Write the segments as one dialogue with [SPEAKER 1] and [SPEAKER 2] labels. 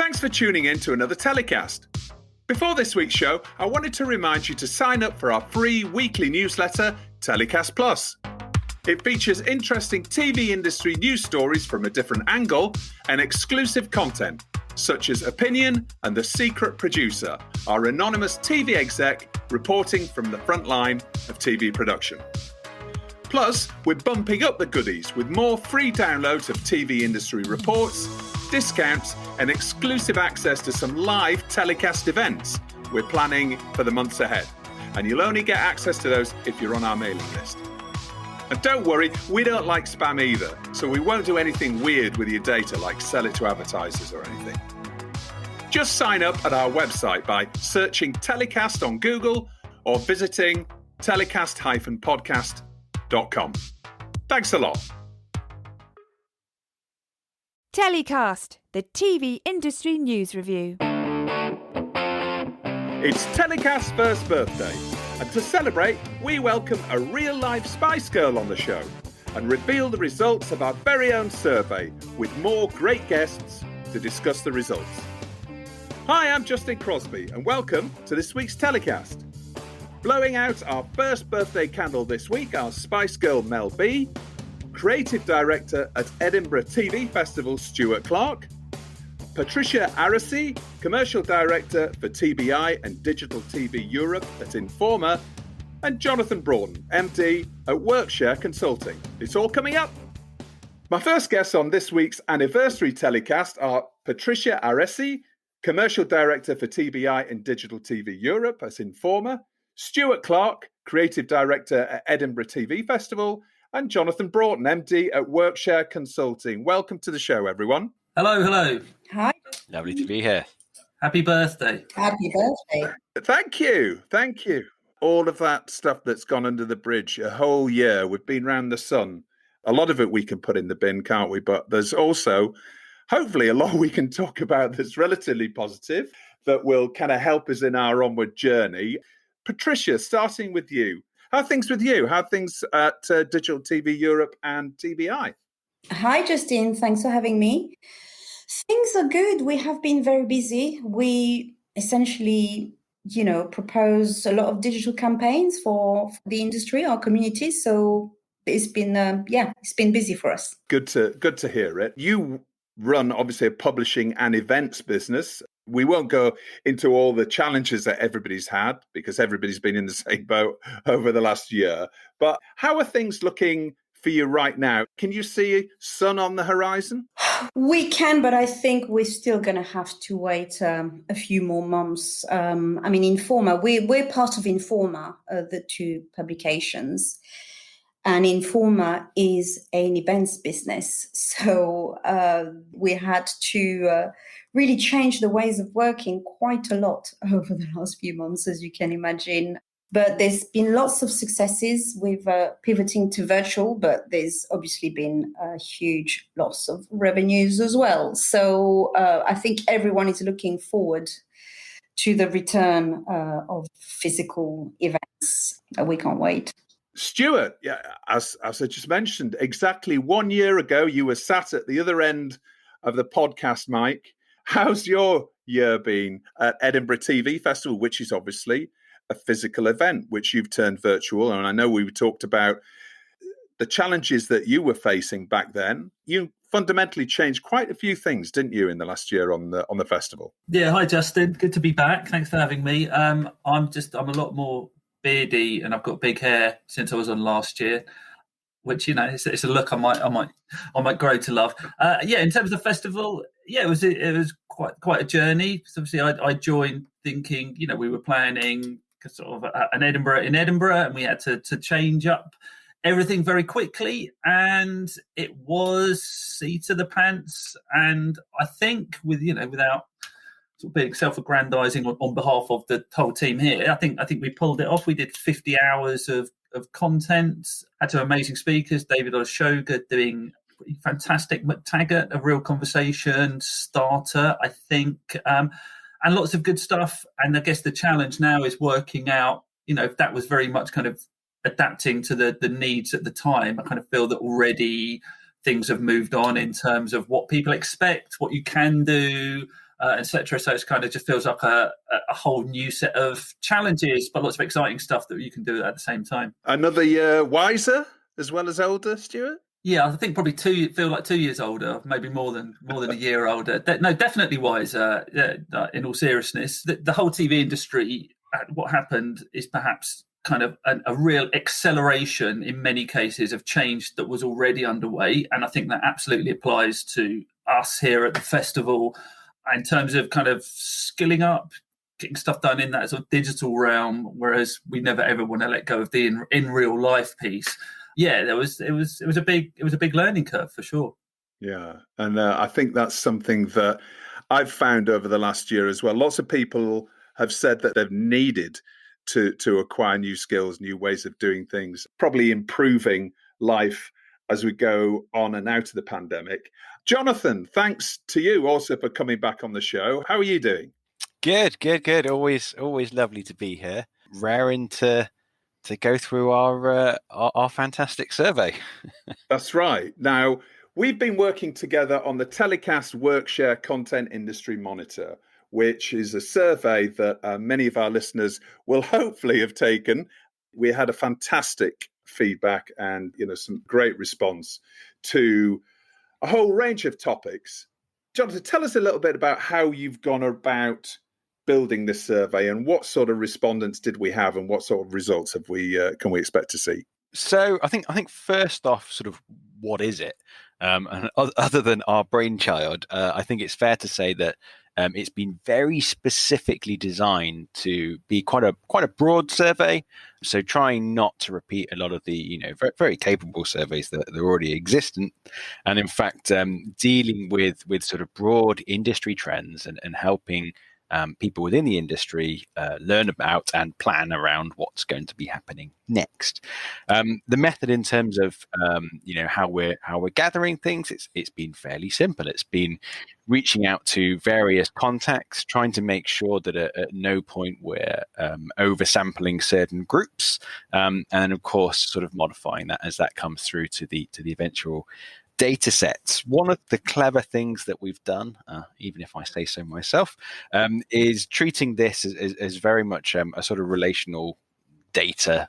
[SPEAKER 1] Thanks for tuning in to another TellyCast. Before this week's show, I wanted to remind you to sign up for our free weekly newsletter, TellyCast Plus. It features interesting TV industry news stories from a different angle and exclusive content, such as Opinion and The Secret Producer, our anonymous TV exec reporting from the front line of TV production. Plus, we're bumping up the goodies with more free downloads of TV industry reports, discounts, and exclusive access to some live TellyCast events we're planning for the months ahead. And you'll only get access to those if you're on our mailing list. And don't worry, we don't like spam either, so we won't do anything weird with your data like sell it to advertisers or anything. Just sign up at our website by searching TellyCast on Google or visiting telecast-podcast.com. Thanks a lot.
[SPEAKER 2] TellyCast, the TV industry news review.
[SPEAKER 1] It's TellyCast's first birthday, and to celebrate, we welcome a real-life Spice Girl on the show and reveal the results of our very own survey with more great guests to discuss the results. Hi, I'm Justin Crosby, and welcome to this week's TellyCast. Blowing out our first birthday candle this week are Spice Girls Mel B, Creative Director at Edinburgh TV Festival Stewart Clarke, Patricia Arescy, Commercial Director for TBI and Digital TV Europe at Informa, and Jonathan Broughton, MD at Workshare Consulting. It's all coming up. My first guests on this week's anniversary TellyCast are Patricia Arescy, Commercial Director for TBI and Digital TV Europe at Informa, Stewart Clarke, Creative Director at Edinburgh TV Festival, and Jonathan Broughton, MD at Workshare Consulting. Welcome to the show, everyone.
[SPEAKER 3] Hello.
[SPEAKER 4] Hi.
[SPEAKER 5] Lovely to be here.
[SPEAKER 3] Happy birthday.
[SPEAKER 4] Happy birthday.
[SPEAKER 1] Thank you. All of that stuff that's gone under the bridge a whole year. We've been round the sun. A lot of it we can put in the bin, can't we? But there's also, hopefully, a lot we can talk about that's relatively positive that will kind of help us in our onward journey. Patricia, starting with you. How are things with you? How are things at Digital TV Europe and TBI?
[SPEAKER 4] Hi, Justin. Thanks for having me. Things are good. We have been very busy. We essentially, propose a lot of digital campaigns for the industry, our community. So it's been, it's been busy for us.
[SPEAKER 1] Good to hear it. You run, obviously, a publishing and events business. We won't go into all the challenges that everybody's had because everybody's been in the same boat over the last year. But how are things looking for you right now? Can you see sun on the horizon?
[SPEAKER 4] We can, but I think we're still going to have to wait a few more months. Informa, we're part of Informa, the two publications. And Informa is an events business. So we had to really change the ways of working quite a lot over the last few months, as you can imagine. But there's been lots of successes with pivoting to virtual, but there's obviously been a huge loss of revenues as well. So I think everyone is looking forward to the return of physical events. We can't wait.
[SPEAKER 1] Stewart, as I just mentioned, exactly 1 year ago, you were sat at the other end of the podcast mic. How's your year been at Edinburgh TV Festival, which is obviously a physical event, which you've turned virtual? And I know we talked about the challenges that you were facing back then. You fundamentally changed quite a few things, didn't you, in the last year on the festival? Yeah.
[SPEAKER 3] Hi, Justin. Good to be back. Thanks for having me. I'm a lot more beardy and I've got big hair since I was on last year, which it's a look I might grow to love. In terms of the festival, it was quite a journey. So obviously, I joined thinking we were planning sort of in Edinburgh, and we had to change up everything very quickly, and it was seat of the pants. And I think without sort of being self-aggrandizing on behalf of the whole team here, I think we pulled it off. We did 50 hours of content, had some amazing speakers, David Oshoga doing fantastic, McTaggart, a real conversation starter, I think, and lots of good stuff. And I guess the challenge now is working out, if that was very much kind of adapting to the needs at the time. I kind of feel that already things have moved on in terms of what people expect, what you can do, etc. So it's kind of just feels like a whole new set of challenges, but lots of exciting stuff that you can do at the same time.
[SPEAKER 1] Another year wiser as well as older, Stewart?
[SPEAKER 3] Yeah, I think probably 2 years older, maybe more than a year older. No, definitely wiser. In all seriousness, the whole TV industry, what happened is perhaps kind of a real acceleration in many cases of change that was already underway, and I think that absolutely applies to us here at the festival in terms of kind of skilling up, getting stuff done in that sort of digital realm, whereas we never ever want to let go of the in real life piece. Yeah, it was a big learning curve for sure.
[SPEAKER 1] Yeah, and I think that's something that I've found over the last year as well. Lots of people have said that they've needed to acquire new skills, new ways of doing things, probably improving life as we go on and out of the pandemic. Jonathan, thanks to you also for coming back on the show. How are you doing?
[SPEAKER 5] Good. Always lovely to be here. Raring to go through our fantastic survey.
[SPEAKER 1] That's right. Now, we've been working together on the TellyCast Workshare Content Industry Monitor, which is a survey that many of our listeners will hopefully have taken. We had a fantastic feedback and some great response to a whole range of topics. Jonathan, tell us a little bit about how you've gone about building this survey and what sort of respondents did we have and what sort of results have can we expect to see?
[SPEAKER 5] So I think first off, sort of what is it? And other than our brainchild, I think it's fair to say that it's been very specifically designed to be quite a broad survey. So trying not to repeat a lot of the very, very capable surveys that are already existent, and in fact dealing with sort of broad industry trends and helping people within the industry learn about and plan around what's going to be happening next. The method in terms of how we're gathering things, it's been fairly simple. It's been reaching out to various contacts, trying to make sure that at no point we're oversampling certain groups, and then of course sort of modifying that as that comes through to the eventual data sets. One of the clever things that we've done, even if I say so myself, is treating this as very much a sort of relational data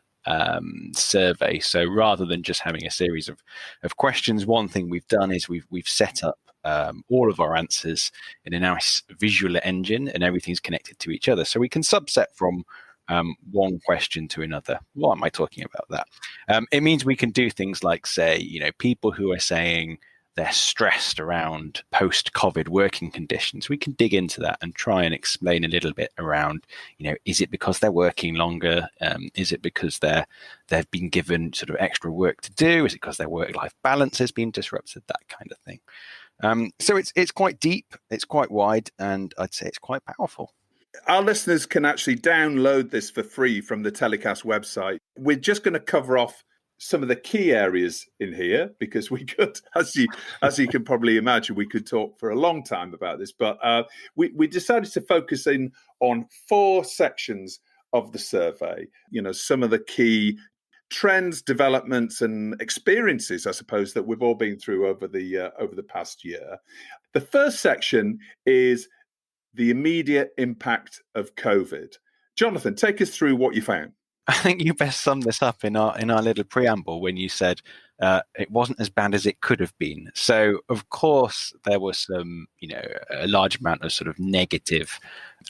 [SPEAKER 5] survey. So rather than just having a series of questions, one thing we've done is we've set up all of our answers in a nice visual engine, and everything's connected to each other. So we can subset from one question to another. Why am I talking about that? It means we can do things like say, people who are saying they're stressed around post-COVID working conditions. We can dig into that and try and explain a little bit around, is it because they're working longer? Is it because they've been given sort of extra work to do? Is it because their work-life balance has been disrupted? That kind of thing. So it's quite deep, it's quite wide, and I'd say it's quite powerful.
[SPEAKER 1] Our listeners can actually download this for free from the TellyCast website. We're just going to cover off some of the key areas in here because we could, as you can probably imagine, we could talk for a long time about this. But we decided to focus in on 4 sections of the survey. Some of the key trends, developments, and experiences, I suppose, that we've all been through over the past year. The first section is the immediate impact of COVID. Jonathan, take us through what you found.
[SPEAKER 5] I think you best summed this up in our little preamble when you said it wasn't as bad as it could have been. So, of course, there was some, a large amount of sort of negative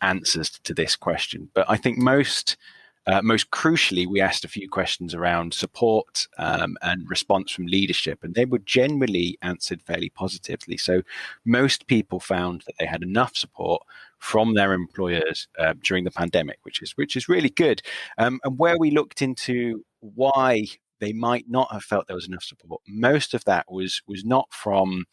[SPEAKER 5] answers to this question. But I think most crucially, we asked a few questions around support and response from leadership, and they were generally answered fairly positively. So most people found that they had enough support from their employers during the pandemic, which is really good. And where we looked into why they might not have felt there was enough support, most of that was not from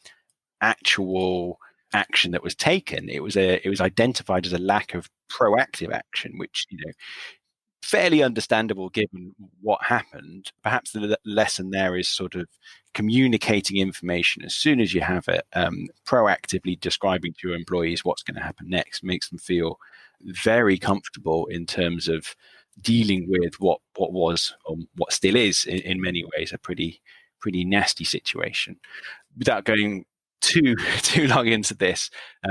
[SPEAKER 5] actual action that was taken. It was identified as a lack of proactive action, which fairly understandable given what happened. Perhaps the lesson there is sort of communicating information as soon as you have it, proactively describing to your employees what's going to happen next, makes them feel very comfortable in terms of dealing with what was or what still is in many ways a pretty nasty situation. Without going too long into this,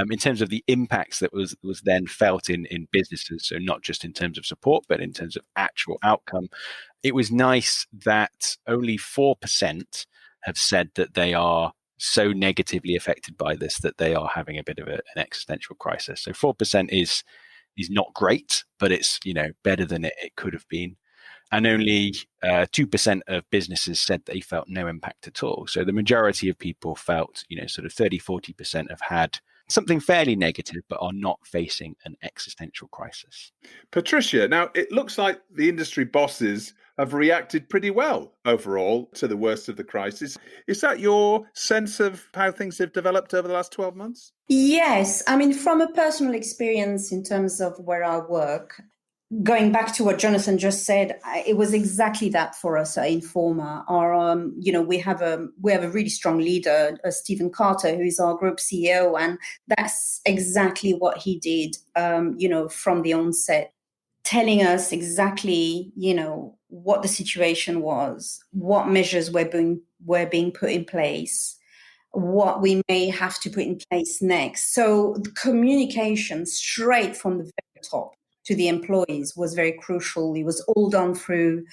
[SPEAKER 5] in terms of the impacts that was then felt in businesses, so not just in terms of support, but in terms of actual outcome, it was nice that only 4% have said that they are so negatively affected by this that they are having a bit of an existential crisis. So 4% is not great, but it's better than it could have been. And only 2% of businesses said they felt no impact at all. So the majority of people felt, sort of 30-40% have had something fairly negative, but are not facing an existential crisis.
[SPEAKER 1] Patricia, now it looks like the industry bosses have reacted pretty well overall to the worst of the crisis. Is that your sense of how things have developed over the last 12 months?
[SPEAKER 4] Yes. I mean, from a personal experience in terms of where I work, going back to what Jonathan just said, it was exactly that for us at Informa. We have a really strong leader, Stephen Carter, who is our group CEO, and that's exactly what he did. From the onset, telling us exactly, what the situation was, what measures were being put in place, what we may have to put in place next. So the communication straight from the very top to the employees was very crucial. It was all done through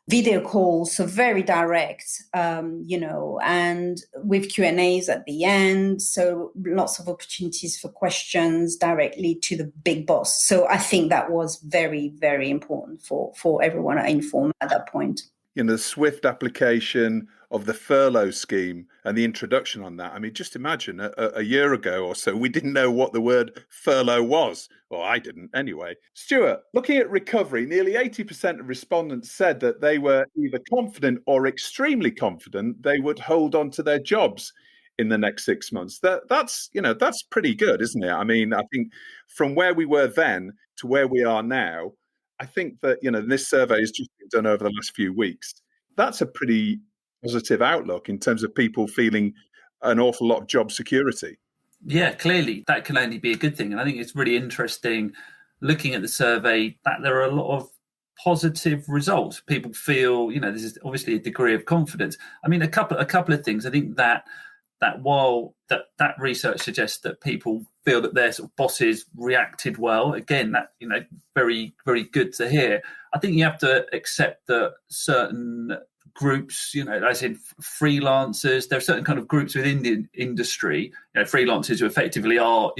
[SPEAKER 4] video calls, so very direct, and with Q&As at the end. So lots of opportunities for questions directly to the big boss. So I think that was very, very important for everyone at Informa at that point.
[SPEAKER 1] The swift application of the furlough scheme and the introduction on that. I mean, just imagine a year ago or so, we didn't know what the word furlough was. Well, I didn't anyway. Stewart, looking at recovery, nearly 80% of respondents said that they were either confident or extremely confident they would hold on to their jobs in the next 6 months. That's pretty good, isn't it? I mean, I think from where we were then to where we are now, I think that, this survey has just been done over the last few weeks. That's a pretty positive outlook in terms of people feeling an awful lot of job security.
[SPEAKER 3] Yeah, clearly that can only be a good thing. And I think it's really interesting looking at the survey that there are a lot of positive results. People feel, this is obviously a degree of confidence. I mean, a couple of things. I think that while that research suggests that people feel that their sort of bosses reacted well, again, that very, very good to hear. I think you have to accept that certain groups, as in freelancers, there are certain kind of groups within the industry, freelancers who effectively are,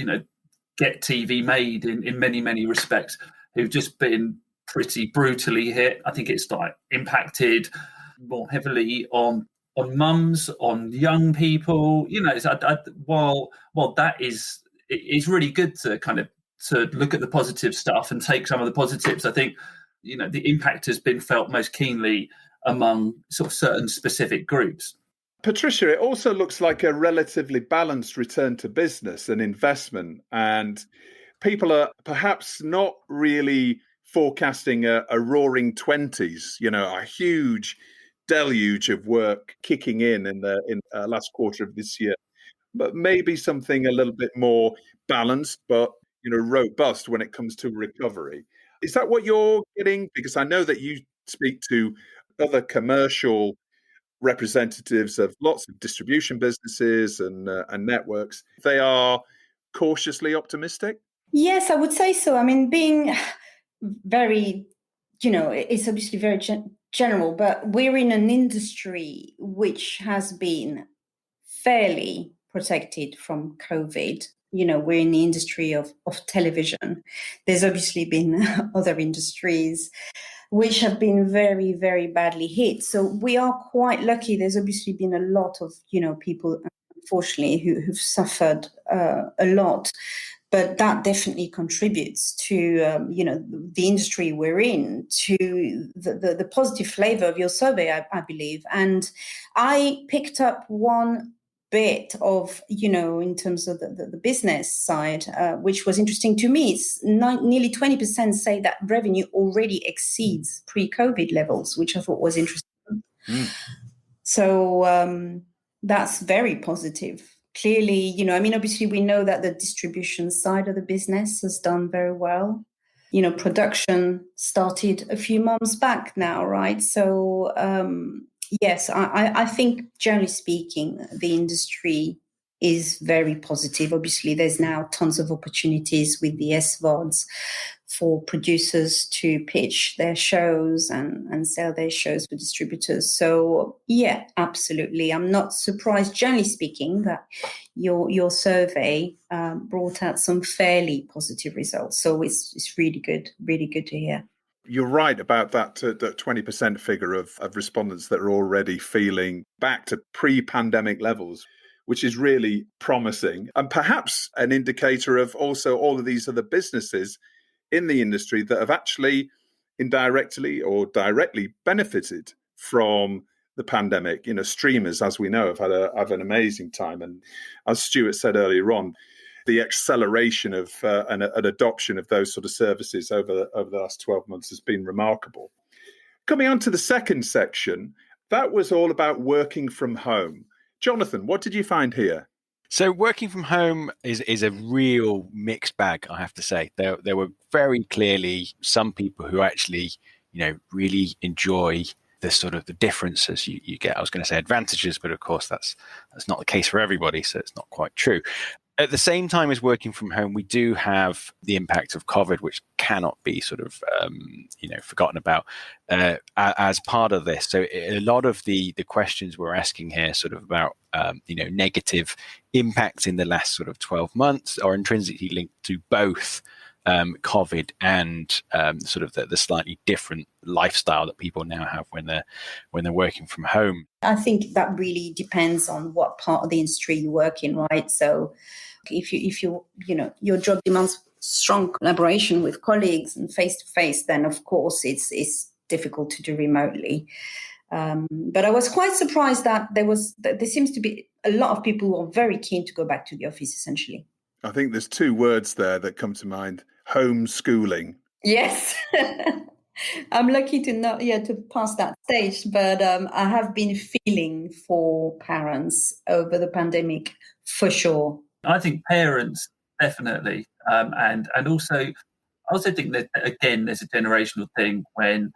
[SPEAKER 3] get TV made in many, many respects, who've just been pretty brutally hit. I think it's impacted more heavily on mums, on young people. While that is, it's really good to to look at the positive stuff and take some of the positives. I think the impact has been felt most keenly among sort of certain specific groups.
[SPEAKER 1] Patricia, it also looks like a relatively balanced return to business and investment, and people are perhaps not really forecasting a roaring 20s, a huge deluge of work kicking in the last quarter of this year, but maybe something a little bit more balanced, but robust when it comes to recovery. Is that what you're getting? Because I know that you speak to other commercial representatives of lots of distribution businesses and networks. They are cautiously optimistic.
[SPEAKER 4] Yes, I would say so. I mean, being very, it's obviously very general, but we're in an industry which has been fairly protected from COVID. We're in the industry of television. There's obviously been other industries which have been very, very badly hit. So we are quite lucky. There's obviously been a lot of, people, unfortunately, who've suffered a lot. But that definitely contributes to, the industry we're in, to the positive flavor of your survey, I believe. And I picked up one bit of, in terms of the business side, which was interesting to me. It's nearly 20% say that revenue already exceeds pre-COVID levels, which I thought was interesting. So that's very positive. Clearly, obviously we know that the distribution side of the business has done very well. Production started a few months back now, right? So, yes, I think generally speaking, the industry is very positive. Obviously, there's now tons of opportunities with the SVODs for producers to pitch their shows and sell their shows for distributors. So, yeah, absolutely. I'm not surprised, generally speaking, that your survey brought out some fairly positive results. So it's really good to hear.
[SPEAKER 1] You're right about that 20% figure of respondents that are already feeling back to pre-pandemic levels, which is really promising and perhaps an indicator of also all of these other businesses in the industry that have actually indirectly or directly benefited from the pandemic. You know, streamers, as we know, have an amazing time. And as Stewart said earlier on, the acceleration of an adoption of those sort of services over the last 12 months has been remarkable. Coming on to the second section, that was all about working from home. Jonathan, what did you find here?
[SPEAKER 5] So working from home is a real mixed bag, I have to say. There were very clearly some people who actually, really enjoy the sort of the differences you get. I was going to say advantages, but of course that's not the case for everybody, so it's not quite true. At the same time as working from home, we do have the impact of COVID, which cannot be sort of, forgotten about as part of this. So a lot of the questions we're asking here sort of about, negative impacts in the last sort of 12 months are intrinsically linked to both COVID and sort of the slightly different lifestyle that people now have when they're working from home.
[SPEAKER 4] I think that really depends on what part of the industry you work in, right? So if your job demands strong collaboration with colleagues and face to face, then of course it's difficult to do remotely. But I was quite surprised that there seems to be a lot of people who are very keen to go back to the office, essentially.
[SPEAKER 1] I think there's two words there that come to mind: homeschooling.
[SPEAKER 4] Yes. I'm lucky to pass that stage, but I have been feeling for parents over the pandemic for sure.
[SPEAKER 3] I think parents definitely, and also I also think that again there's a generational thing when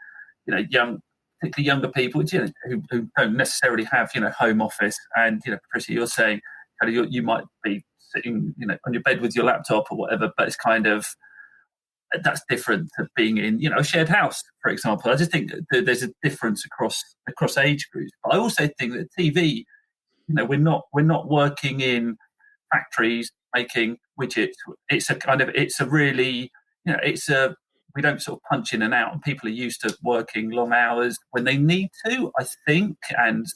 [SPEAKER 3] particularly younger people who don't necessarily have home office, and Patricia, you're saying you might be sitting on your bed with your laptop or whatever, but it's kind of that's different to being in a shared house, for example. I just think that there's a difference across age groups. But I also think that TV, we're not working in factories making widgets. We don't sort of punch in and out, and people are used to working long hours when they need to, I think, and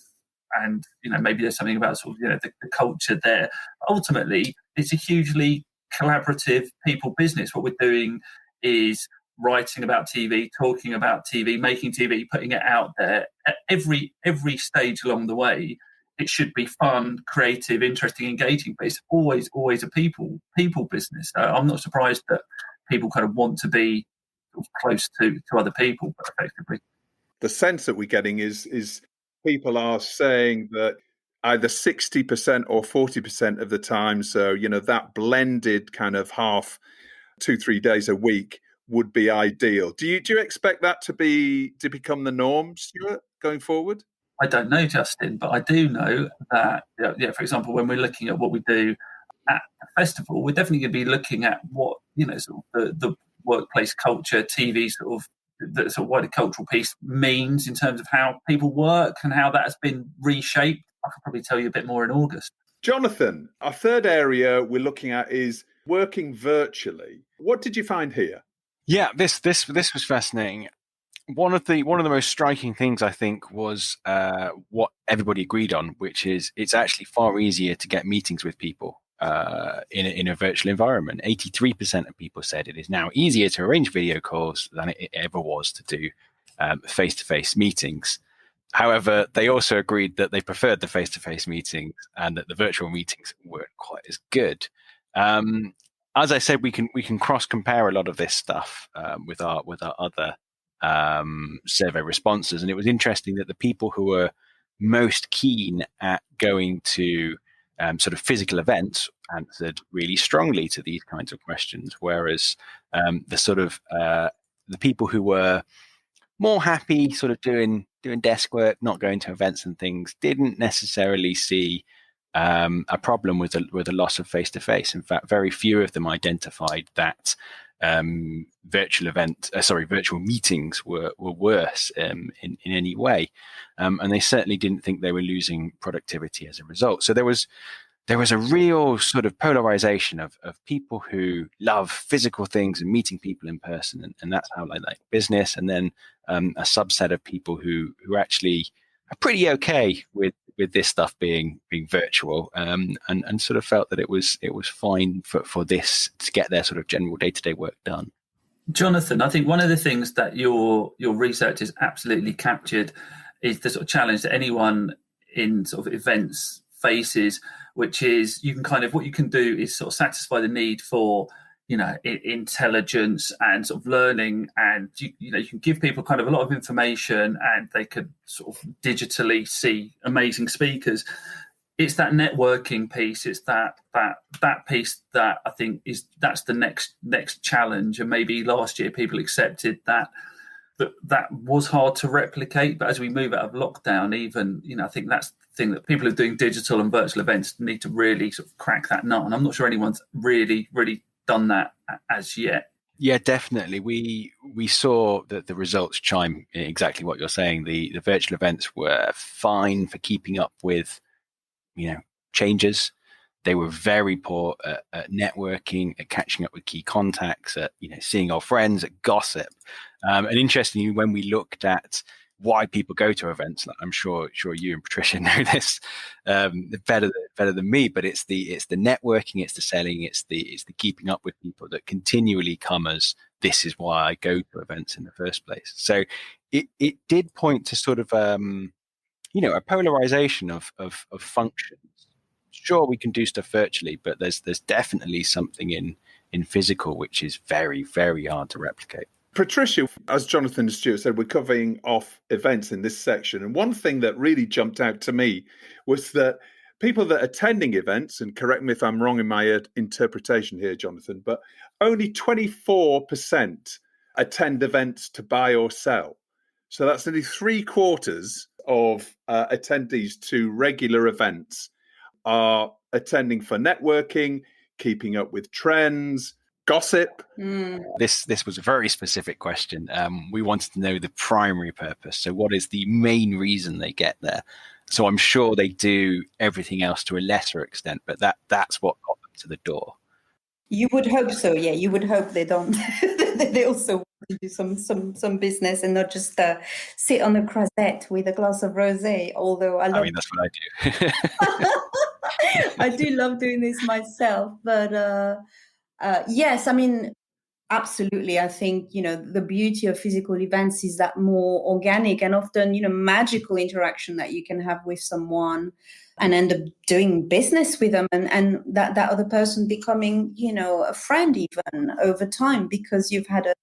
[SPEAKER 3] maybe there's something about sort of the culture there. Ultimately, it's a hugely collaborative people business. What we're doing is writing about TV, talking about TV, making TV, putting it out there. At every stage along the way, it should be fun, creative, interesting, engaging, but it's always a people business. So I'm not surprised that people kind of want to be sort of close to other people, but effectively.
[SPEAKER 1] The sense that we're getting is people are saying that either 60% or 40% of the time, so that blended kind of half 2-3 days a week would be ideal. Do you expect that to become the norm, Stewart, going forward?
[SPEAKER 3] I don't know, Justin, but I do know that, for example, when we're looking at what we do at the festival, we're definitely going to be looking at what, sort of the workplace culture, TV sort of, the sort of wider cultural piece means in terms of how people work and how that has been reshaped. I could probably tell you a bit more in August.
[SPEAKER 1] Jonathan, our third area we're looking at is working virtually. What did you find here?
[SPEAKER 5] Yeah, this was fascinating. One of the most striking things, I think, was what everybody agreed on, which is it's actually far easier to get meetings with people in a virtual environment. 83% of people said it is now easier to arrange video calls than it ever was to do face-to-face meetings. However, they also agreed that they preferred the face-to-face meetings and that the virtual meetings weren't quite as good. As I said, we can cross-compare a lot of this stuff with our other survey responses, and it was interesting that the people who were most keen at going to sort of physical events answered really strongly to these kinds of questions, whereas the people who were more happy sort of doing desk work, not going to events and things, didn't necessarily see a problem with the loss of face-to-face. In fact, very few of them identified that virtual meetings were worse in any way, and they certainly didn't think they were losing productivity as a result. So there was a real sort of polarization of people who love physical things and meeting people in person, and that's how they like business, and then a subset of people who actually are pretty okay with this stuff being virtual, and sort of felt that it was fine for this to get their sort of general day-to-day work done.
[SPEAKER 3] Jonathan, I think one of the things that your research has absolutely captured is the sort of challenge that anyone in sort of events faces, which is what you can do is sort of satisfy the need for intelligence and sort of learning, and you can give people kind of a lot of information and they could sort of digitally see amazing speakers. It's that networking piece, it's that piece that I think that's the next challenge. And maybe last year people accepted that was hard to replicate, but as we move out of lockdown, even I think that's the thing, that people who are doing digital and virtual events need to really sort of crack that nut, and I'm not sure anyone's really done that as yet.
[SPEAKER 5] Yeah, definitely. We saw that the results chime exactly what you're saying. The virtual events were fine for keeping up with changes. They were very poor at networking, at catching up with key contacts, at seeing our friends, at gossip. And interestingly, when we looked at why people go to events, I'm sure you and Patricia know this better than me, but it's the networking, it's the selling, it's the keeping up with people that continually come as this is why I go to events in the first place. So it did point to sort of a polarization of functions. Sure, we can do stuff virtually, but there's definitely something in physical which is very, very hard to replicate.
[SPEAKER 1] Patricia, as Jonathan and Stewart said, we're covering off events in this section. And one thing that really jumped out to me was that people that are attending events, and correct me if I'm wrong in my interpretation here, Jonathan, but only 24% attend events to buy or sell. So that's nearly 3/4 of attendees to regular events are attending for networking, keeping up with trends, gossip.
[SPEAKER 5] This was a very specific question. We wanted to know the primary purpose. So what is the main reason they get there? So I'm sure they do everything else to a lesser extent, but that's what got them to the door.
[SPEAKER 4] You would hope so, yeah. You would hope they don't. They also want to do some business and not just sit on a croissette with a glass of rosé. Although I mean,
[SPEAKER 5] that's what I do.
[SPEAKER 4] I do love doing this myself, but yes, I mean, absolutely. I think the beauty of physical events is that more organic and often magical interaction that you can have with someone and end up doing business with them, and that other person becoming a friend even over time because you've had a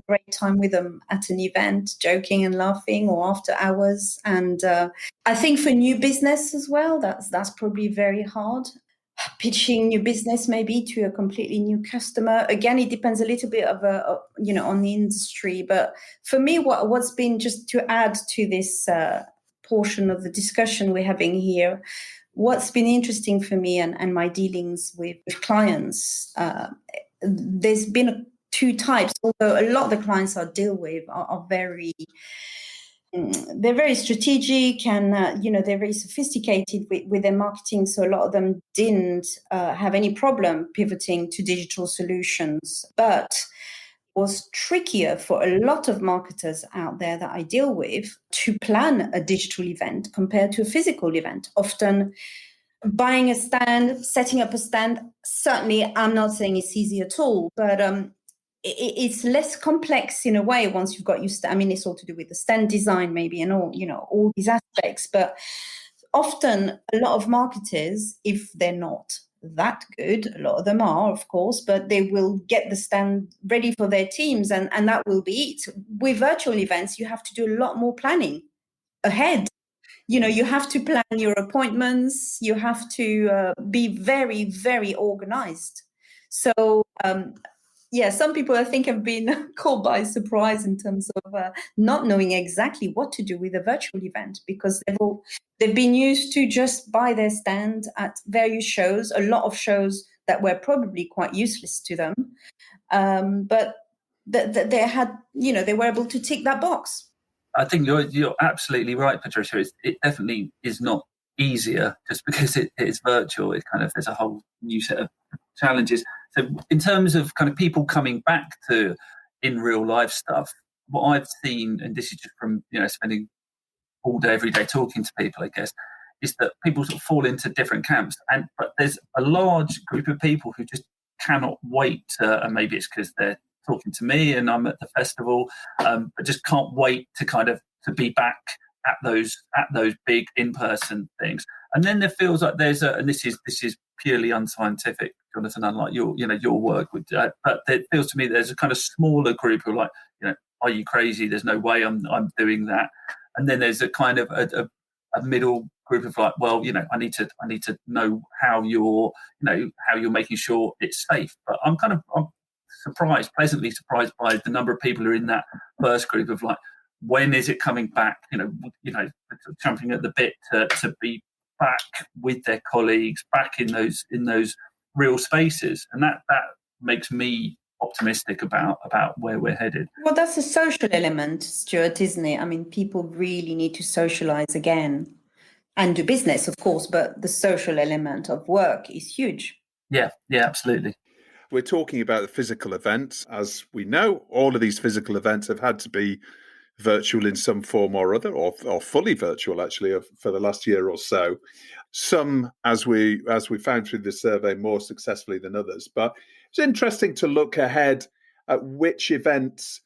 [SPEAKER 4] great time with them at an event, joking and laughing, or after hours. And I think for new business as well, that's probably very hard. Pitching new business maybe to a completely new customer. Again, it depends a little bit of on the industry. But for me, what's been, just to add to this portion of the discussion we're having here, what's been interesting for me and my dealings with clients, there's been two types, although a lot of the clients I deal with are very... they're very strategic and, they're very sophisticated with their marketing. So a lot of them didn't have any problem pivoting to digital solutions. But it was trickier for a lot of marketers out there that I deal with to plan a digital event compared to a physical event. Often buying a stand, setting up a stand, certainly I'm not saying it's easy at all, but it's less complex in a way once you've got used to. I mean, it's all to do with the stand design maybe and all these aspects. But often a lot of marketers, if they're not that good, a lot of them are, of course, but they will get the stand ready for their teams and that will be it. With virtual events, you have to do a lot more planning ahead. You have to plan your appointments. You have to be very, very organized. So Yeah, some people I think have been caught by surprise in terms of not knowing exactly what to do with a virtual event, because they've been used to just buy their stand at various shows, a lot of shows that were probably quite useless to them, but they had, they were able to tick that box.
[SPEAKER 3] I think you're absolutely right, Patricia. It definitely is not easier just because it is virtual. It kind of, there's a whole new set of challenges. So in terms of kind of people coming back to in real life stuff, what I've seen, and this is just from spending all day every day talking to people, I guess, is that people sort of fall into different camps, but there's a large group of people who just cannot wait, and maybe it's because they're talking to me and I'm at the festival, but just can't wait to be back at those big in-person things. And then there feels like there's and this is purely unscientific, Jonathan, unlike your work, but it feels to me there's a kind of smaller group who are like, are you crazy? There's no way I'm doing that. And then there's a kind of a middle group of like, well, I need to know how you're making sure it's safe. But I'm pleasantly surprised by the number of people who are in that first group of like, when is it coming back? Jumping at the bit to be back with their colleagues, back in those real spaces, and that makes me optimistic about where we're headed.
[SPEAKER 4] Well, that's a social element, Stewart, isn't it? I mean, people really need to socialize again and do business, of course, but the social element of work is huge.
[SPEAKER 3] Yeah, absolutely.
[SPEAKER 1] We're talking about the physical events. As we know, all of these physical events have had to be virtual in some form or other, or fully virtual, actually, for the last year or so. Some, as we found through the survey, more successfully than others. But it's interesting to look ahead at which events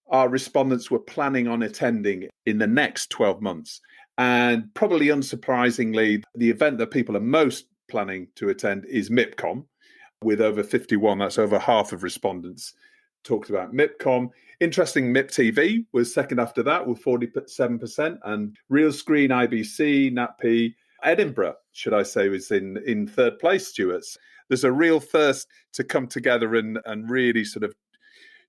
[SPEAKER 1] our respondents were planning on attending in the next 12 months. And probably unsurprisingly, the event that people are most planning to attend is MIPCOM, with over 51. That's over half of respondents talked about MIPCOM. Interesting, MIP TV was second after that with 47%, and Real Screen, IBC, NatP, Edinburgh, should I say, was in third place, Stewart. There's a real thirst to come together and really sort of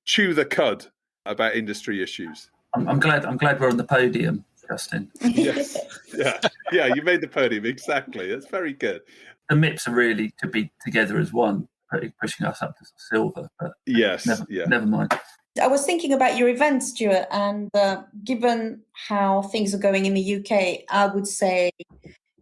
[SPEAKER 1] chew the cud about industry issues.
[SPEAKER 3] I'm glad we're on the podium, Justin.
[SPEAKER 1] Yes, yeah, you made the podium, exactly. That's very good.
[SPEAKER 3] The MIPs are really to be together as one, pushing us up to silver. But
[SPEAKER 1] yes,
[SPEAKER 3] never mind.
[SPEAKER 4] I was thinking about your event, Stewart, and given how things are going in the UK, I would say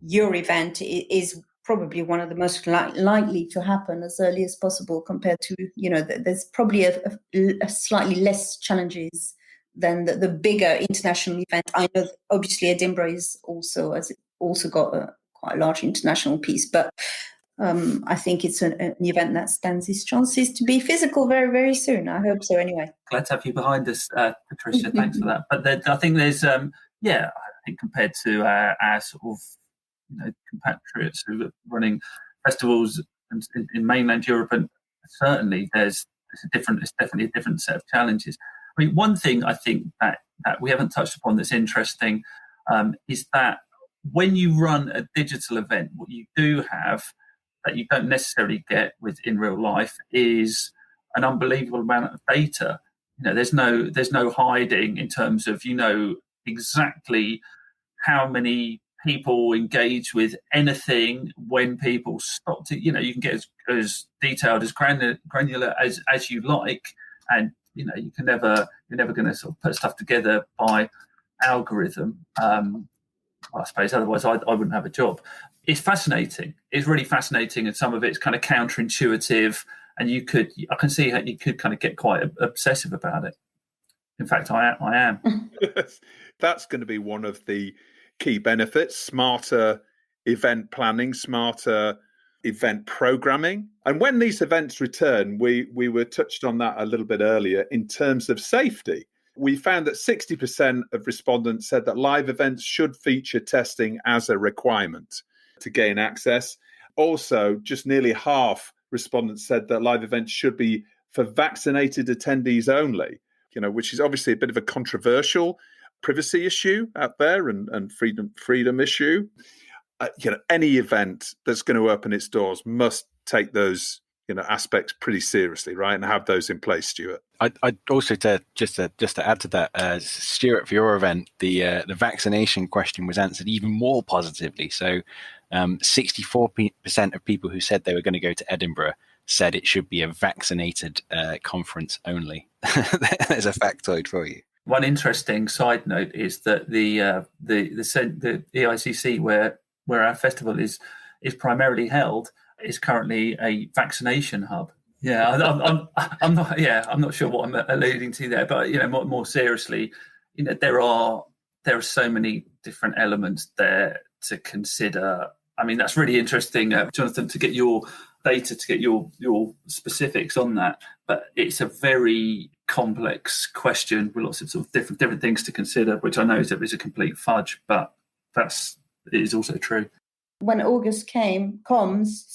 [SPEAKER 4] your event is probably one of the most likely to happen as early as possible compared to, there's probably a slightly less challenges than the bigger international event. I know obviously Edinburgh has also got quite a large international piece, but I think it's an event that stands its chances to be physical very, very soon. I hope so anyway.
[SPEAKER 3] Glad to have you behind us, Patricia. Thanks for that. But I think there's, I think compared to our sort of, compatriots who are running festivals in mainland Europe, and certainly it's definitely a different set of challenges. I mean, one thing I think that we haven't touched upon that's interesting is that when you run a digital event, what you do have that you don't necessarily get in real life is an unbelievable amount of data. There's no hiding in terms of exactly how many people engage with anything when people stop to. You can get as detailed, as granular as you like, and you're never going to sort of put stuff together by algorithm. I suppose otherwise I wouldn't have a job. It's fascinating. It's really fascinating, and some of it's kind of counterintuitive. And I can see how you could kind of get quite obsessive about it. In fact, I am.
[SPEAKER 1] That's going to be one of the key benefits: smarter event planning, smarter event programming. And when these events return, we were touched on that a little bit earlier in terms of safety. We found that 60% of respondents said that live events should feature testing as a requirement to gain access. Also, just nearly half respondents said that live events should be for vaccinated attendees only, which is obviously a bit of a controversial privacy issue out there and freedom issue. Any event that's going to open its doors must take those aspects pretty seriously, right? And have those in place, Stewart.
[SPEAKER 5] I'd also just to add to that, Stewart, for your event, the vaccination question was answered even more positively. So 64% of people who said they were going to go to Edinburgh said it should be a vaccinated conference only. There's a factoid for you.
[SPEAKER 3] One interesting side note is that the EICC, where our festival is primarily held, is currently a vaccination hub. Yeah, I'm not. Yeah, I'm not sure what I'm alluding to there, but more seriously, there are so many different elements there to consider. I mean, that's really interesting, Jonathan, to get your data, to get your specifics on that. But it's a very complex question with lots of sort of different things to consider, which I know is a complete fudge, but it is also true.
[SPEAKER 4] When August comes,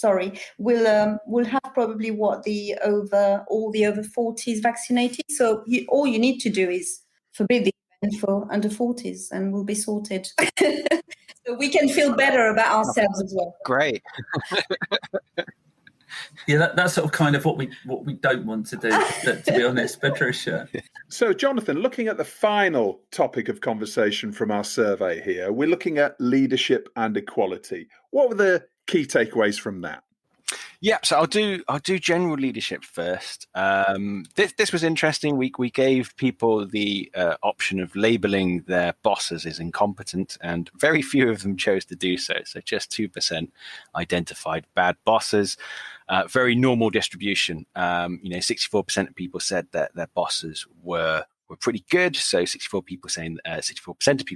[SPEAKER 4] we'll have probably all the over 40s vaccinated. So all you need to do is forbid the event for under 40s, and we'll be sorted. So we can feel better about ourselves as well.
[SPEAKER 5] Great.
[SPEAKER 3] Yeah, that's sort of kind of what we don't want to do, to be honest, Patricia.
[SPEAKER 1] So, Jonathan, looking at the final topic of conversation from our survey here, we're looking at leadership and equality. What were the key takeaways from that?
[SPEAKER 5] Yeah, so I'll do general leadership first. This was interesting. We gave people the option of labeling their bosses as incompetent, and very few of them chose to do so. So just 2% identified bad bosses. Very normal distribution. 64% of people said that their bosses were pretty good. So 64% of people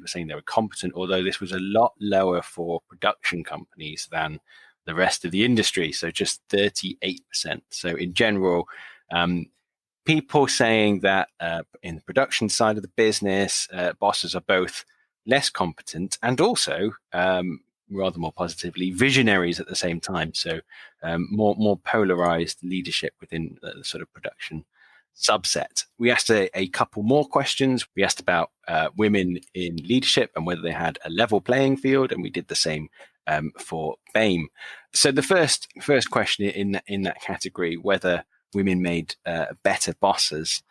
[SPEAKER 5] saying they were competent. Although this was a lot lower for production companies than the rest of the industry, so just 38%. So in general, people saying that in the production side of the business, bosses are both less competent and also, rather more positively, visionaries at the same time. So more polarized leadership within the sort of production subset. We asked a couple more questions. We asked about women in leadership and whether they had a level playing field, and we did the same for BAME. So the first question in that category, whether women made better bosses,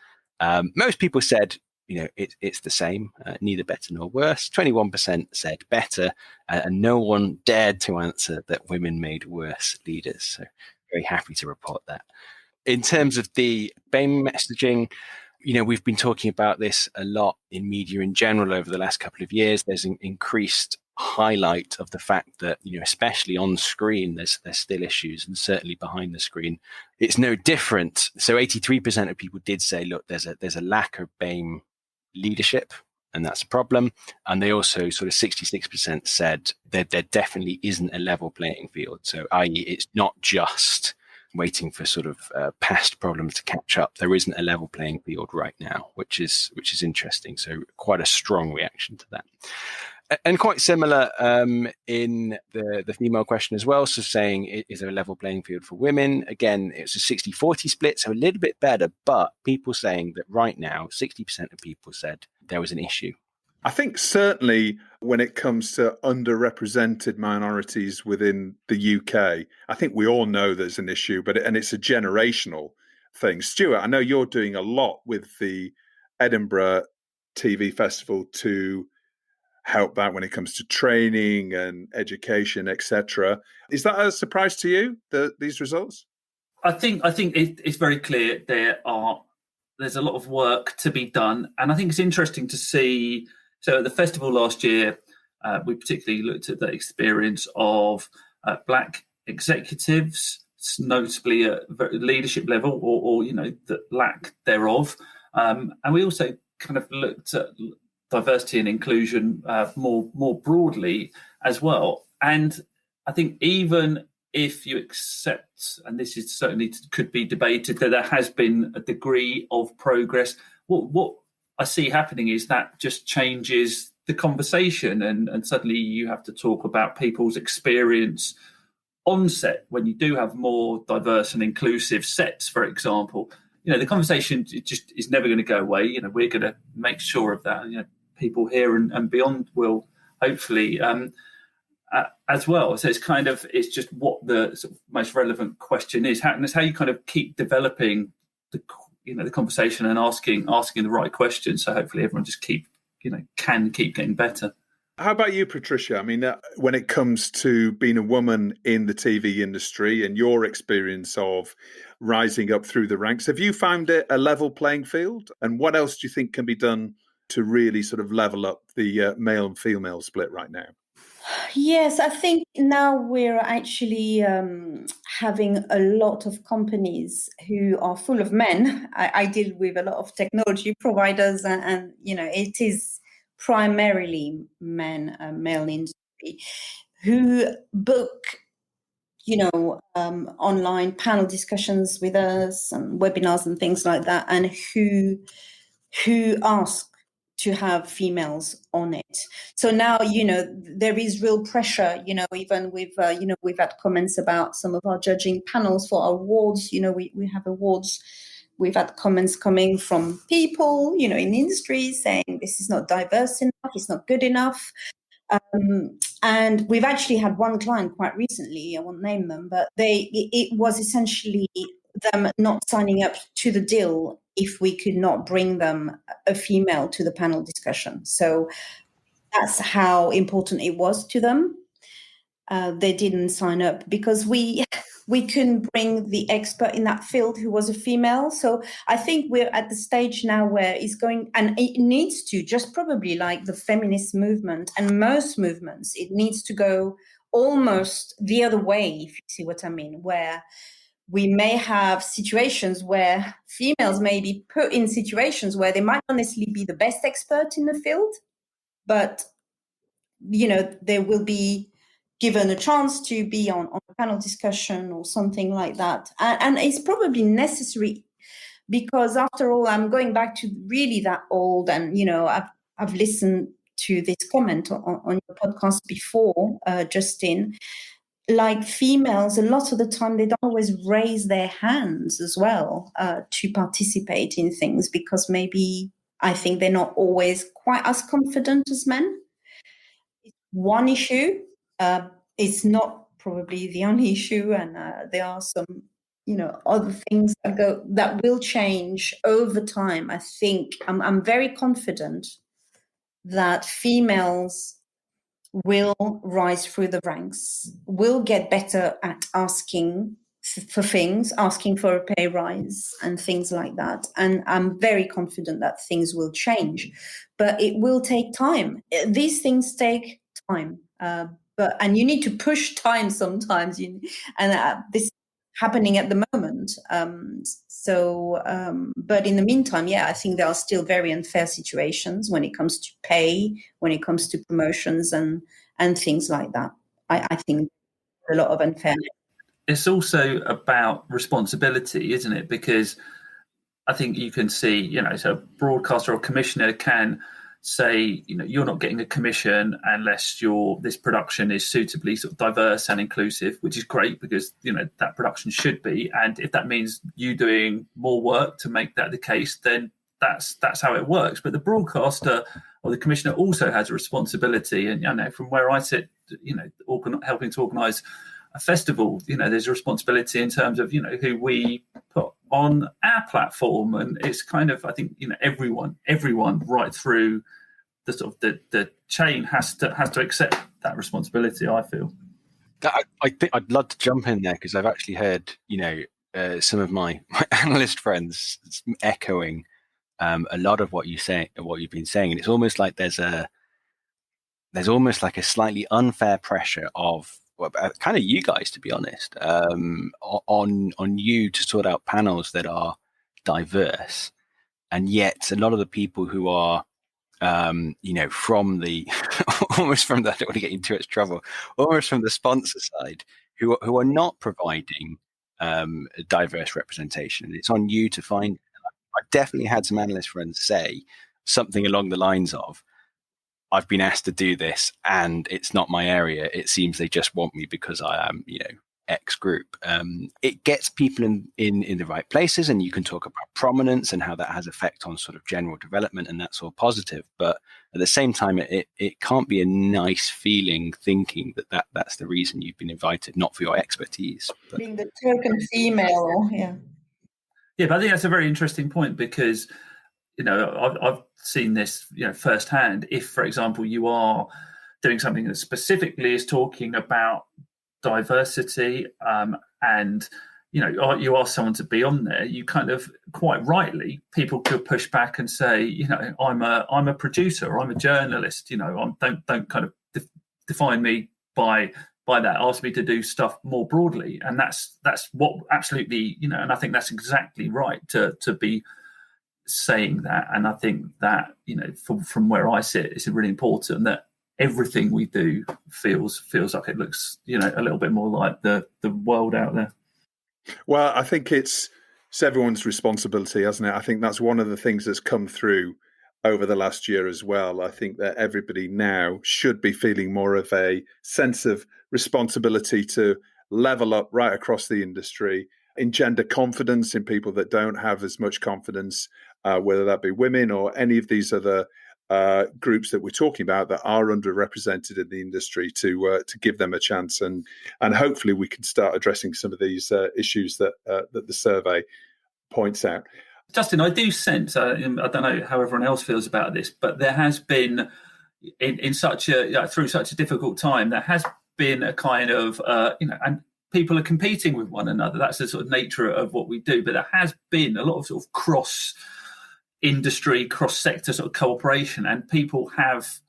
[SPEAKER 5] most people said it's the same, neither better nor worse. 21% said better, and no one dared to answer that women made worse leaders. So very happy to report that. In terms of the BAME messaging, we've been talking about this a lot in media in general over the last couple of years. There's an increased highlight of the fact that, especially on screen, there's still issues, and certainly behind the screen, it's no different. So 83% of people did say, look, there's a lack of BAME leadership, and that's a problem. And they also sort of 66% said that there definitely isn't a level playing field. So i.e. it's not just waiting for sort of past problems to catch up. There isn't a level playing field right now, which is interesting. So quite a strong reaction to that. And quite similar in the female question as well. So saying, is there a level playing field for women? Again, it's a 60-40 split, so a little bit better, but people saying that right now, 60% of people said there was an issue.
[SPEAKER 1] I think certainly when it comes to underrepresented minorities within the UK, I think we all know there's an issue, and it's a generational thing. Stewart, I know you're doing a lot with the Edinburgh TV Festival to help that when it comes to training and education, etc. Is that a surprise to you, these results?
[SPEAKER 3] I think it's very clear there's a lot of work to be done, and I think it's interesting to see. So at the festival last year, we particularly looked at the experience of Black executives, notably at leadership level, or the lack thereof, and we also kind of looked at diversity and inclusion more broadly as well. And I think even if you accept, and this is certainly could be debated, that there has been a degree of progress, what I see happening is that just changes the conversation, and suddenly you have to talk about people's experience on set when you do have more diverse and inclusive sets, for example. The conversation just is never going to go away. We're going to make sure of that. People here and beyond will hopefully. as well. So it's just what the sort of most relevant question is. And it's how you kind of keep developing the conversation and asking the right questions. So hopefully everyone just can keep getting better.
[SPEAKER 1] How about you, Patricia? I mean, when it comes to being a woman in the TV industry and your experience of rising up through the ranks, have you found it a level playing field? And what else do you think can be done to really sort of level up the male and female split right now?
[SPEAKER 4] Yes, I think now we're actually having a lot of companies who are full of men. I deal with a lot of technology providers, and it is primarily men, male industry, who book, online panel discussions with us and webinars and things like that, and who ask to have females on it. So now, there is real pressure, even with, we've had comments about some of our judging panels for our awards. We have awards. We've had comments coming from people, in industry saying this is not diverse enough, it's not good enough. And we've actually had one client quite recently, I won't name them, but it was essentially them not signing up to the deal if we could not bring them a female to the panel discussion. So that's how important it was to them. They didn't sign up because we couldn't bring the expert in that field who was a female. So I think we're at the stage now where it's going, and it needs to, just probably like the feminist movement and most movements, it needs to go almost the other way, if you see what I mean, where we may have situations where females may be put in situations where they might not necessarily be the best expert in the field, but, they will be given a chance to be on a panel discussion or something like that. And it's probably necessary because, after all, I'm going back to really that old, and, I've listened to this comment on your podcast before, Justin. Like females, a lot of the time, they don't always raise their hands as well to participate in things because maybe I think they're not always quite as confident as men. It's one issue. It's not probably the only issue, and there are some, other things that will change over time. I think I'm very confident that females will rise through the ranks, will get better at asking for things, asking for a pay rise and things like that. And I'm very confident that things will change, but it will take time. These things take time, and you need to push time sometimes. This is happening at the moment. But in the meantime, I think there are still very unfair situations when it comes to pay, when it comes to promotions and things like that. I think a lot of unfairness.
[SPEAKER 3] It's also about responsibility, isn't it? Because I think you can see, so a broadcaster or commissioner can say, you're not getting a commission unless this production is suitably sort of diverse and inclusive, which is great because, that production should be. And if that means you doing more work to make that the case, then that's how it works. But the broadcaster or the commissioner also has a responsibility. And, from where I sit, helping to organise a festival, there's a responsibility in terms of, who we put on our platform. And it's kind of, I think, everyone right through the sort of the chain has to accept that responsibility, I feel.
[SPEAKER 5] I think I'd love to jump in there because I've actually heard, some of my analyst friends echoing a lot of what you've been saying. And it's almost like there's almost like a slightly unfair pressure of, kind of you guys, to be honest, on you to sort out panels that are diverse, and yet a lot of the people who are, from the almost from the, I don't want to get into its trouble, almost from the sponsor side, who are not providing diverse representation, and it's on you to find. I've definitely had some analyst friends say something along the lines of, I've been asked to do this and it's not my area. It seems they just want me because I am, X group. It gets people in the right places, and you can talk about prominence and how that has effect on sort of general development, and that's all positive. But at the same time, it can't be a nice feeling thinking that's the reason you've been invited, not for your expertise. But
[SPEAKER 4] being the token female, yeah.
[SPEAKER 3] Yeah, but I think that's a very interesting point because, I've seen this, firsthand. If, for example, you are doing something that specifically is talking about diversity, and you ask someone to be on there, you kind of quite rightly, people could push back and say, I'm a producer, or I'm a journalist. Don't kind of define me by that. Ask me to do stuff more broadly, and that's what absolutely, and I think that's exactly right to be saying that. And I think that from where I sit, it's really important that everything we do feels like it looks a little bit more like the world out there.
[SPEAKER 1] Well, I think it's everyone's responsibility, hasn't it? I think that's one of the things that's come through over the last year as well. I think that everybody now should be feeling more of a sense of responsibility to level up right across the industry, engender confidence in people that don't have as much confidence, whether that be women or any of these other groups that we're talking about that are underrepresented in the industry, to give them a chance, and hopefully we can start addressing some of these issues that the survey points out.
[SPEAKER 3] Justin, I do sense, I don't know how everyone else feels about this, but there has been in such a through such a difficult time, there has been a kind of and people are competing with one another. That's the sort of nature of what we do. But there has been a lot of sort of cross industry, cross sector sort of cooperation, and people have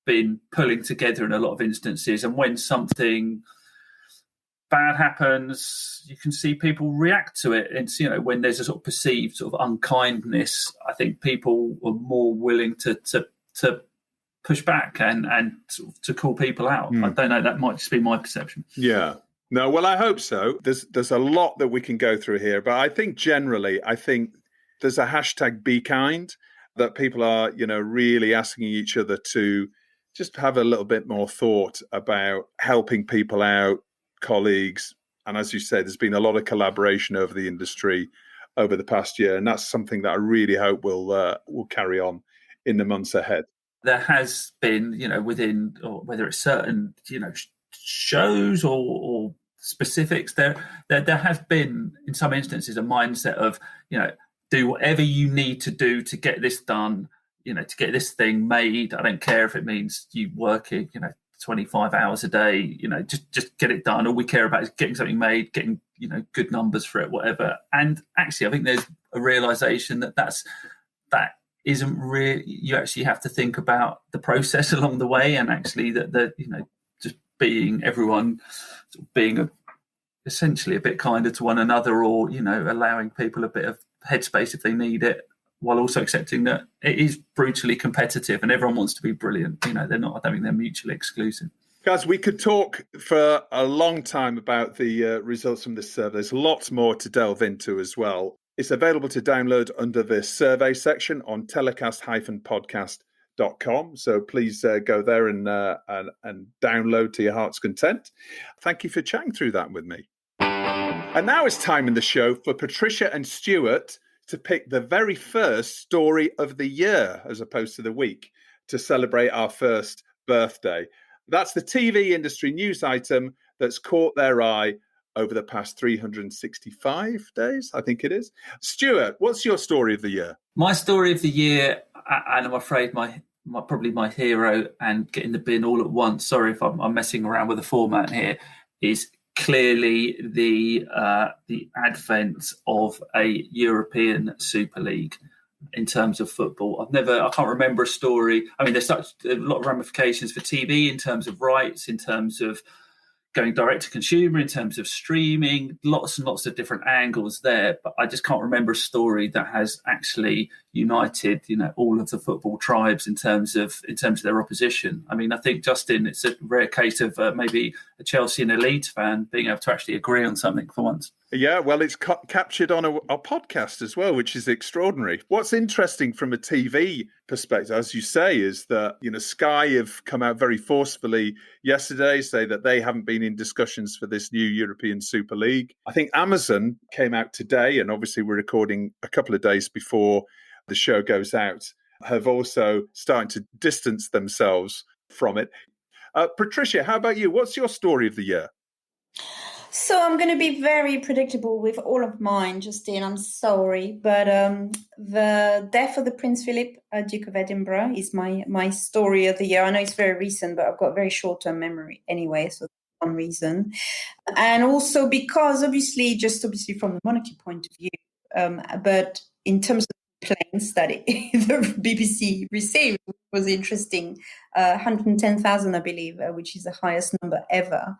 [SPEAKER 3] been pulling together in a lot of instances. And when something bad happens, you can see people react to it. And when there's a sort of perceived sort of unkindness, I think people are more willing to push back and sort of to call people out. I don't know, that might just be my perception.
[SPEAKER 1] Yeah. No, well, I hope so. There's a lot that we can go through here, but I think generally, there's a hashtag be kind that people are, really asking each other to just have a little bit more thought about helping people out, colleagues. And as you said, there's been a lot of collaboration over the industry over the past year. And that's something that I really hope will carry on in the months ahead.
[SPEAKER 3] There has been, within, or whether it's certain, shows or specifics, there has been, in some instances, a mindset of, do whatever you need to do to get this done, to get this thing made. I don't care if it means you working, 25 hours a day, just get it done. All we care about is getting something made, getting, good numbers for it, whatever. And actually, I think there's a realization that isn't really, you actually have to think about the process along the way, and actually that just being everyone sort of being essentially a bit kinder to one another, or allowing people a bit of headspace if they need it, while also accepting that it is brutally competitive and everyone wants to be brilliant. They're not, I don't think they're mutually exclusive.
[SPEAKER 1] Guys, we could talk for a long time about the results from this survey. There's lots more to delve into as well. It's available to download under the survey section on telecast-podcast.com. So please go there and download to your heart's content. Thank you for chatting through that with me. And now it's time in the show for Patricia and Stewart to pick the very first story of the year, as opposed to the week, to celebrate our first birthday. That's the TV industry news item that's caught their eye over the past 365 days, I think it is. Stewart, what's your story of the year?
[SPEAKER 3] My story of the year, and I'm afraid probably my hero, and get in the bin all at once, sorry if I'm messing around with the format here, is clearly the advent of a European Super League in terms of football. I can't remember a story. I mean, there's such a lot of ramifications for TV in terms of rights, in terms of going direct to consumer, in terms of streaming, lots and lots of different angles there. But I just can't remember a story that has actually united, all of the football tribes in terms of their opposition. I mean, I think, Justin, it's a rare case of maybe a Chelsea and a Leeds fan being able to actually agree on something for once. Yeah, well, it's captured on a podcast as well, which is extraordinary. What's interesting from a TV
[SPEAKER 1] perspective, as you say, is that, Sky have come out very forcefully yesterday, say that they haven't been in discussions for this new European Super League. I think Amazon came out today, and obviously we're recording a couple of days before the show goes out, have also started to distance themselves from it. Patricia, how about you? What's your story of the year?
[SPEAKER 4] So I'm going to be very predictable with all of mine, Justine. I'm sorry, but the death of the Prince Philip, Duke of Edinburgh, is my story of the year. I know it's very recent, but I've got very short-term memory anyway, so that's one reason. And also because, obviously from the monarchy point of view, but in terms of complaints that the BBC received, was interesting. 110,000, I believe, which is the highest number ever.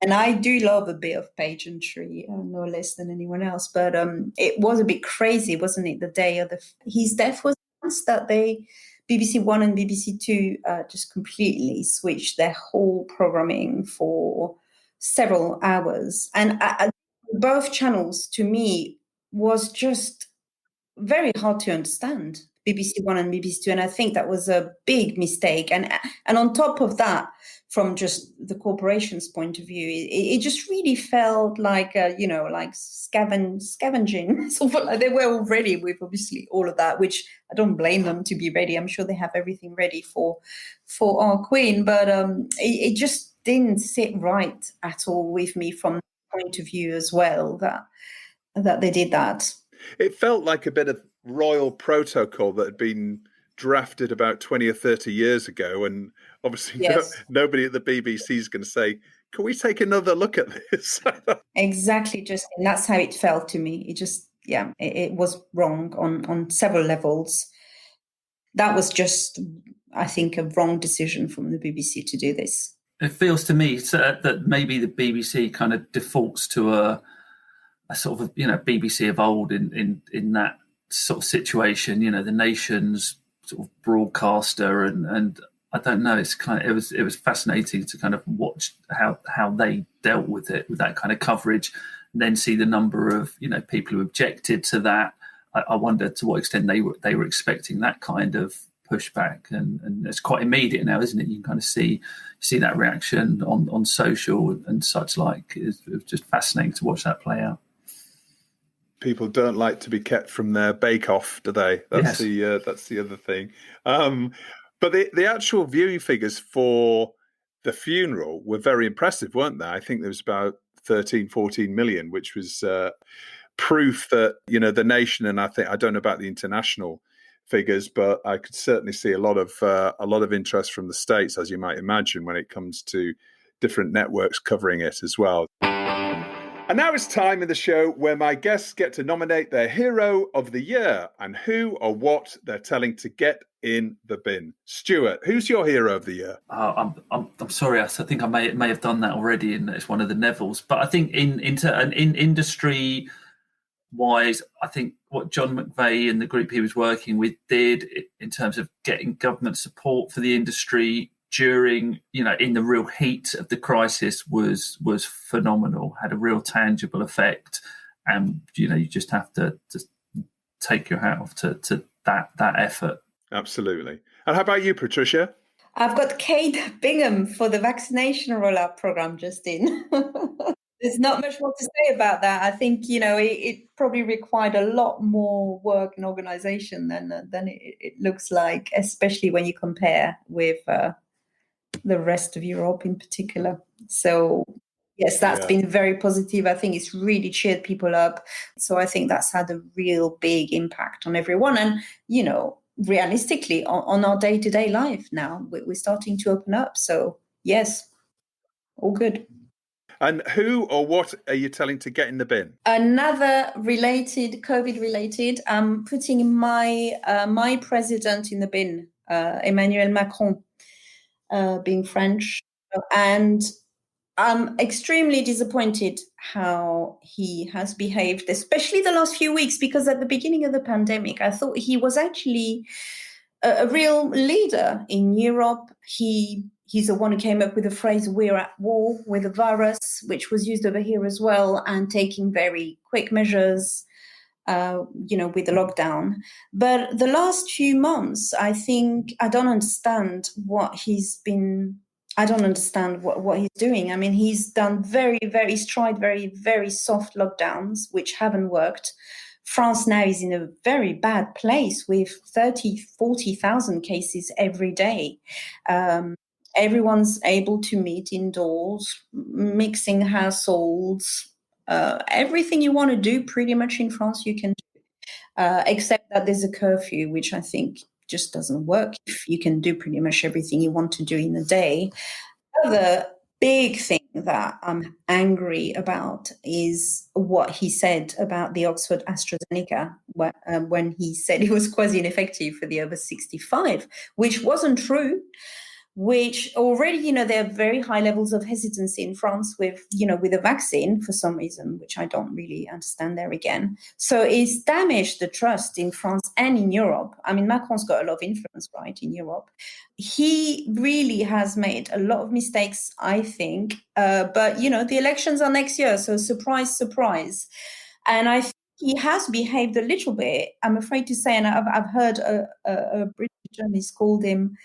[SPEAKER 4] And I do love a bit of pageantry, no less than anyone else. But it was a bit crazy, wasn't it? The day of his death was announced that BBC One and BBC Two just completely switched their whole programming for several hours. And both channels, to me, was just very hard to understand, BBC One and BBC Two. And I think that was a big mistake. And on top of that, from just the corporation's point of view, it just really felt like, like scavenging. So like they were already with obviously all of that, which I don't blame them to be ready. I'm sure they have everything ready for our Queen, but it just didn't sit right at all with me from the point of view as well that they did that.
[SPEAKER 1] It felt like a bit of royal protocol that had been drafted about 20 or 30 years ago, and obviously nobody at the BBC is going to say, can we take another look at this?
[SPEAKER 4] Exactly, Justin. That's how it felt to me. It just, it was wrong on several levels. That was just, I think, a wrong decision from the BBC to do this.
[SPEAKER 3] It feels to me that maybe the BBC kind of defaults to a sort of, BBC of old in that sort of situation, the nation's sort of broadcaster, and I don't know, it was fascinating to kind of watch how they dealt with it, with that kind of coverage, and then see the number of people who objected to that. I wonder to what extent they were expecting that kind of pushback, and it's quite immediate now, isn't it? You can kind of see that reaction on social and such like. It was just fascinating to watch that play out.
[SPEAKER 1] People don't like to be kept from their bake-off, do they? That's the other thing. But the actual viewing figures for the funeral were very impressive, weren't they? I think there was about 13, 14 million, which was proof that, the nation, and I don't know about the international figures, but I could certainly see a lot of interest from the States, as you might imagine, when it comes to different networks covering it as well. And now it's time in the show where my guests get to nominate their hero of the year and who or what they're telling to get in the bin. Stewart, who's your hero of the year?
[SPEAKER 3] I'm sorry, I think I may have done that already, and it's one of the Nevilles. But I think in industry wise, I think what John McVeigh and the group he was working with did in terms of getting government support for the industry during, in the real heat of the crisis was phenomenal, had a real tangible effect. And, you just have to just take your hat off to that effort.
[SPEAKER 1] Absolutely. And how about you, Patricia?
[SPEAKER 4] I've got Kate Bingham for the vaccination rollout program, Justine. There's not much more to say about that. I think, it probably required a lot more work and organisation than it looks like, especially when you compare with the rest of Europe in particular. So, yes, that's been very positive. I think it's really cheered people up. So I think that's had a real big impact on everyone. And, realistically, on our day-to-day life now, we're starting to open up. So, yes, all good.
[SPEAKER 1] And who or what are you telling to get in the bin?
[SPEAKER 4] Another COVID-related, I'm putting my president in the bin, Emmanuel Macron, being French. And I'm extremely disappointed how he has behaved, especially the last few weeks, because at the beginning of the pandemic, I thought he was actually a real leader in Europe. He's the one who came up with the phrase, we're at war with the virus, which was used over here as well, and taking very quick measures. with the lockdown. But the last few months, I think I don't understand what he's doing. I mean, he's done he's tried very, very soft lockdowns, which haven't worked. France now is in a very bad place with 40,000 cases every day. Everyone's able to meet indoors, mixing households, everything you want to do pretty much in France you can do, except that there's a curfew, which I think just doesn't work if you can do pretty much everything you want to do in a day. The big thing that I'm angry about is what he said about the Oxford AstraZeneca when he said it was quasi-ineffective for the over 65, which wasn't true. Which already, there are very high levels of hesitancy in France with a vaccine for some reason, which I don't really understand there again. So it's damaged the trust in France and in Europe. I mean, Macron's got a lot of influence, right, in Europe. He really has made a lot of mistakes, I think. But, the elections are next year, so surprise, surprise. And I think he has behaved a little bit, I'm afraid to say, and I've heard a British journalist call him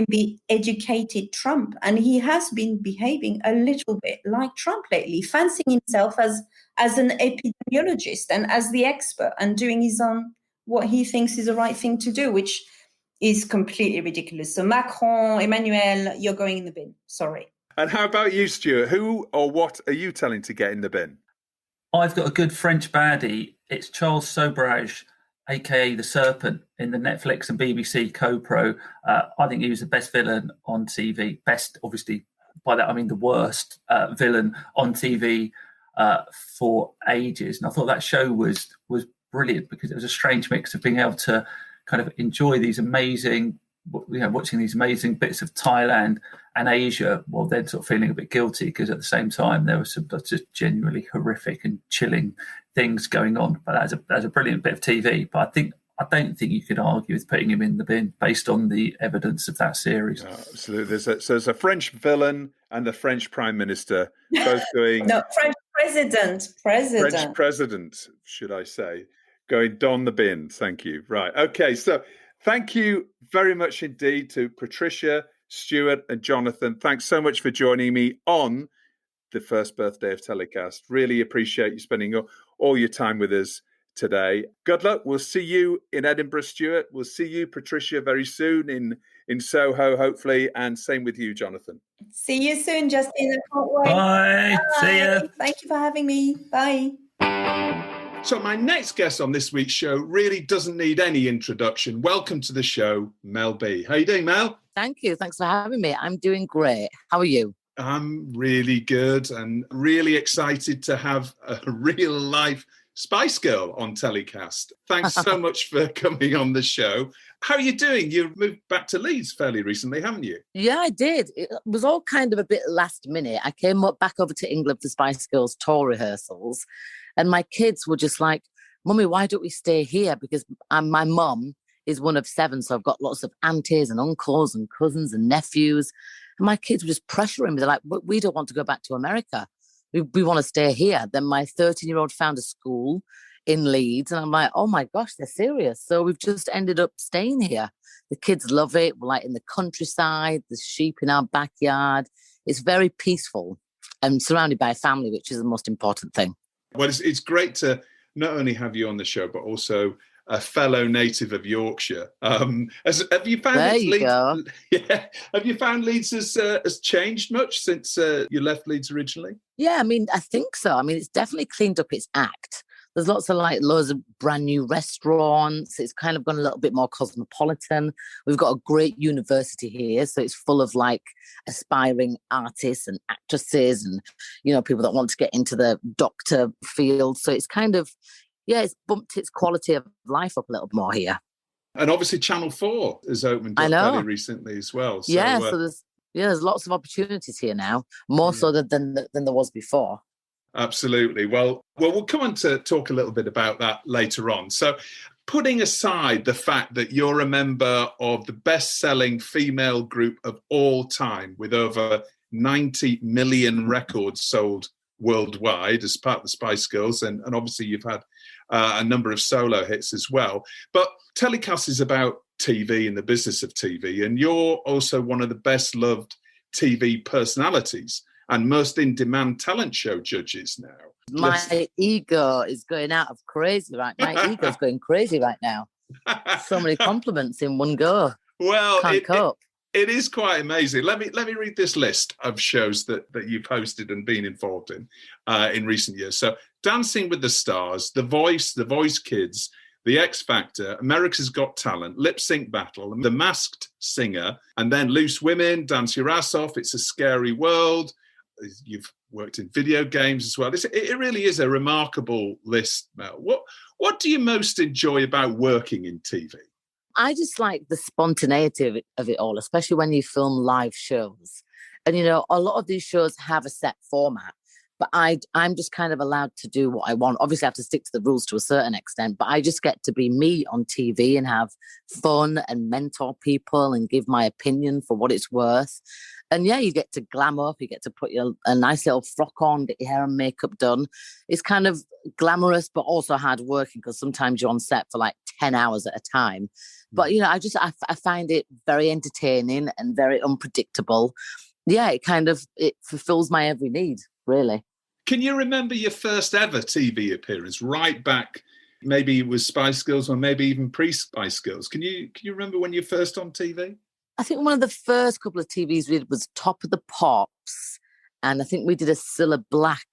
[SPEAKER 4] the educated Trump, and he has been behaving a little bit like Trump lately, fancying himself as an epidemiologist and as the expert and doing his own what he thinks is the right thing to do, which is completely ridiculous. So Macron, Emmanuel, you're going in the bin. Sorry.
[SPEAKER 1] And how about you, Stewart? Who or what are you telling to get in the bin?
[SPEAKER 3] I've got a good French baddie. It's Charles Sobrage, aka the Serpent, in the Netflix and BBC co-pro. I think he was the best villain on TV. Best, obviously, by that I mean the worst villain on TV for ages. And I thought that show was brilliant because it was a strange mix of being able to kind of enjoy these amazing, watching these amazing bits of Thailand and Asia, while then sort of feeling a bit guilty because at the same time there was some just genuinely horrific and chilling things going on. But that's a brilliant bit of TV. But I don't think you could argue with putting him in the bin based on the evidence of that series.
[SPEAKER 1] No, absolutely. There's a French villain and a French Prime Minister both doing
[SPEAKER 4] French
[SPEAKER 1] president, should I say, going down the bin. Thank you. Right. Okay. So thank you very much indeed to Patricia, Stewart and Jonathan. Thanks so much for joining me on the first birthday of TellyCast. Really appreciate you spending all your time with us today. Good luck. We'll see you in Edinburgh, Stewart. We'll see you, Patricia, very soon in Soho, hopefully. And same with you, Jonathan.
[SPEAKER 4] See you soon, Justin. I can't wait.
[SPEAKER 3] Bye. See ya.
[SPEAKER 4] Thank you for having me. Bye.
[SPEAKER 1] So my next guest on this week's show really doesn't need any introduction. Welcome to the show, Mel B. How are you doing, Mel?
[SPEAKER 6] Thank you. Thanks for having me. I'm doing great. How are you?
[SPEAKER 1] I'm really good and really excited to have a real life Spice Girl on TellyCast. Thanks so much for coming on the show. How are you doing? You've moved back to Leeds fairly recently, haven't you?
[SPEAKER 6] Yeah, I did. It was all kind of a bit last minute. I came back over to England for Spice Girls tour rehearsals, and my kids were just like, Mummy, why don't we stay here? Because my mum is one of 7, so I've got lots of aunties and uncles and cousins and nephews. And my kids were just pressuring me. They're like, we don't want to go back to America. We want to stay here. Then my 13-year-old found a school in Leeds, and I'm like, oh my gosh, they're serious. So we've just ended up staying here. The kids love it. We're like in the countryside, there's sheep in our backyard. It's very peaceful and surrounded by a family, which is the most important thing.
[SPEAKER 1] Well, it's great to not only have you on the show, but also a fellow native of Yorkshire. Have you found Have you found Leeds has changed much since you left Leeds originally?
[SPEAKER 6] Yeah, I mean, I think so. I mean, it's definitely cleaned up its act. There's lots of loads of brand new restaurants. It's kind of gone a little bit more cosmopolitan. We've got a great university here, so it's full of aspiring artists and actresses and, people that want to get into the doctor field. So it's kind of, it's bumped its quality of life up a little more here.
[SPEAKER 1] And obviously Channel 4 has opened up fairly recently as well. So,
[SPEAKER 6] so there's lots of opportunities here now, more so than there was before.
[SPEAKER 1] Absolutely. Well, we'll come on to talk a little bit about that later on. So putting aside the fact that you're a member of the best-selling female group of all time with over 90 million records sold worldwide as part of the Spice Girls, and obviously you've had a number of solo hits as well. But TellyCast is about TV and the business of TV, and you're also one of the best loved TV personalities and most in-demand talent show judges now.
[SPEAKER 6] My ego is going out of crazy right now. My ego's going crazy right now. So many compliments in one go.
[SPEAKER 1] Well,
[SPEAKER 6] Can't cope.
[SPEAKER 1] It is quite amazing. Let me read this list of shows that you've hosted and been involved in recent years. So Dancing with the Stars, The Voice Kids, The X Factor, America's Got Talent, Lip Sync Battle, The Masked Singer, and then Loose Women, Dance Your Ass Off, It's a Scary World. You've worked in video games as well. It really is a remarkable list, Mel. What do you most enjoy about working in TV?
[SPEAKER 6] I just like the spontaneity of it all, especially when you film live shows. And, you know, a lot of these shows have a set format, but I'm just kind of allowed to do what I want. Obviously, I have to stick to the rules to a certain extent, but I just get to be me on TV and have fun and mentor people and give my opinion for what it's worth. And yeah, you get to glam up, you get to put a nice little frock on, get your hair and makeup done. It's kind of glamorous, but also hard working because sometimes you're on set for like 10 hours at a time. But, you know, I find it very entertaining and very unpredictable. Yeah, it fulfills my every need, really.
[SPEAKER 1] Can you remember your first ever TV appearance right back? Maybe it was Spice Girls or maybe even pre-Spice Girls. Can you remember when you were first on TV?
[SPEAKER 6] I think one of the first couple of TVs we did was Top of the Pops. And I think we did a Cilla Black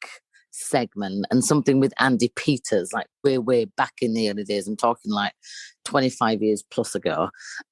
[SPEAKER 6] segment and something with Andy Peters, like way back in the early days. I'm talking like 25 years plus ago.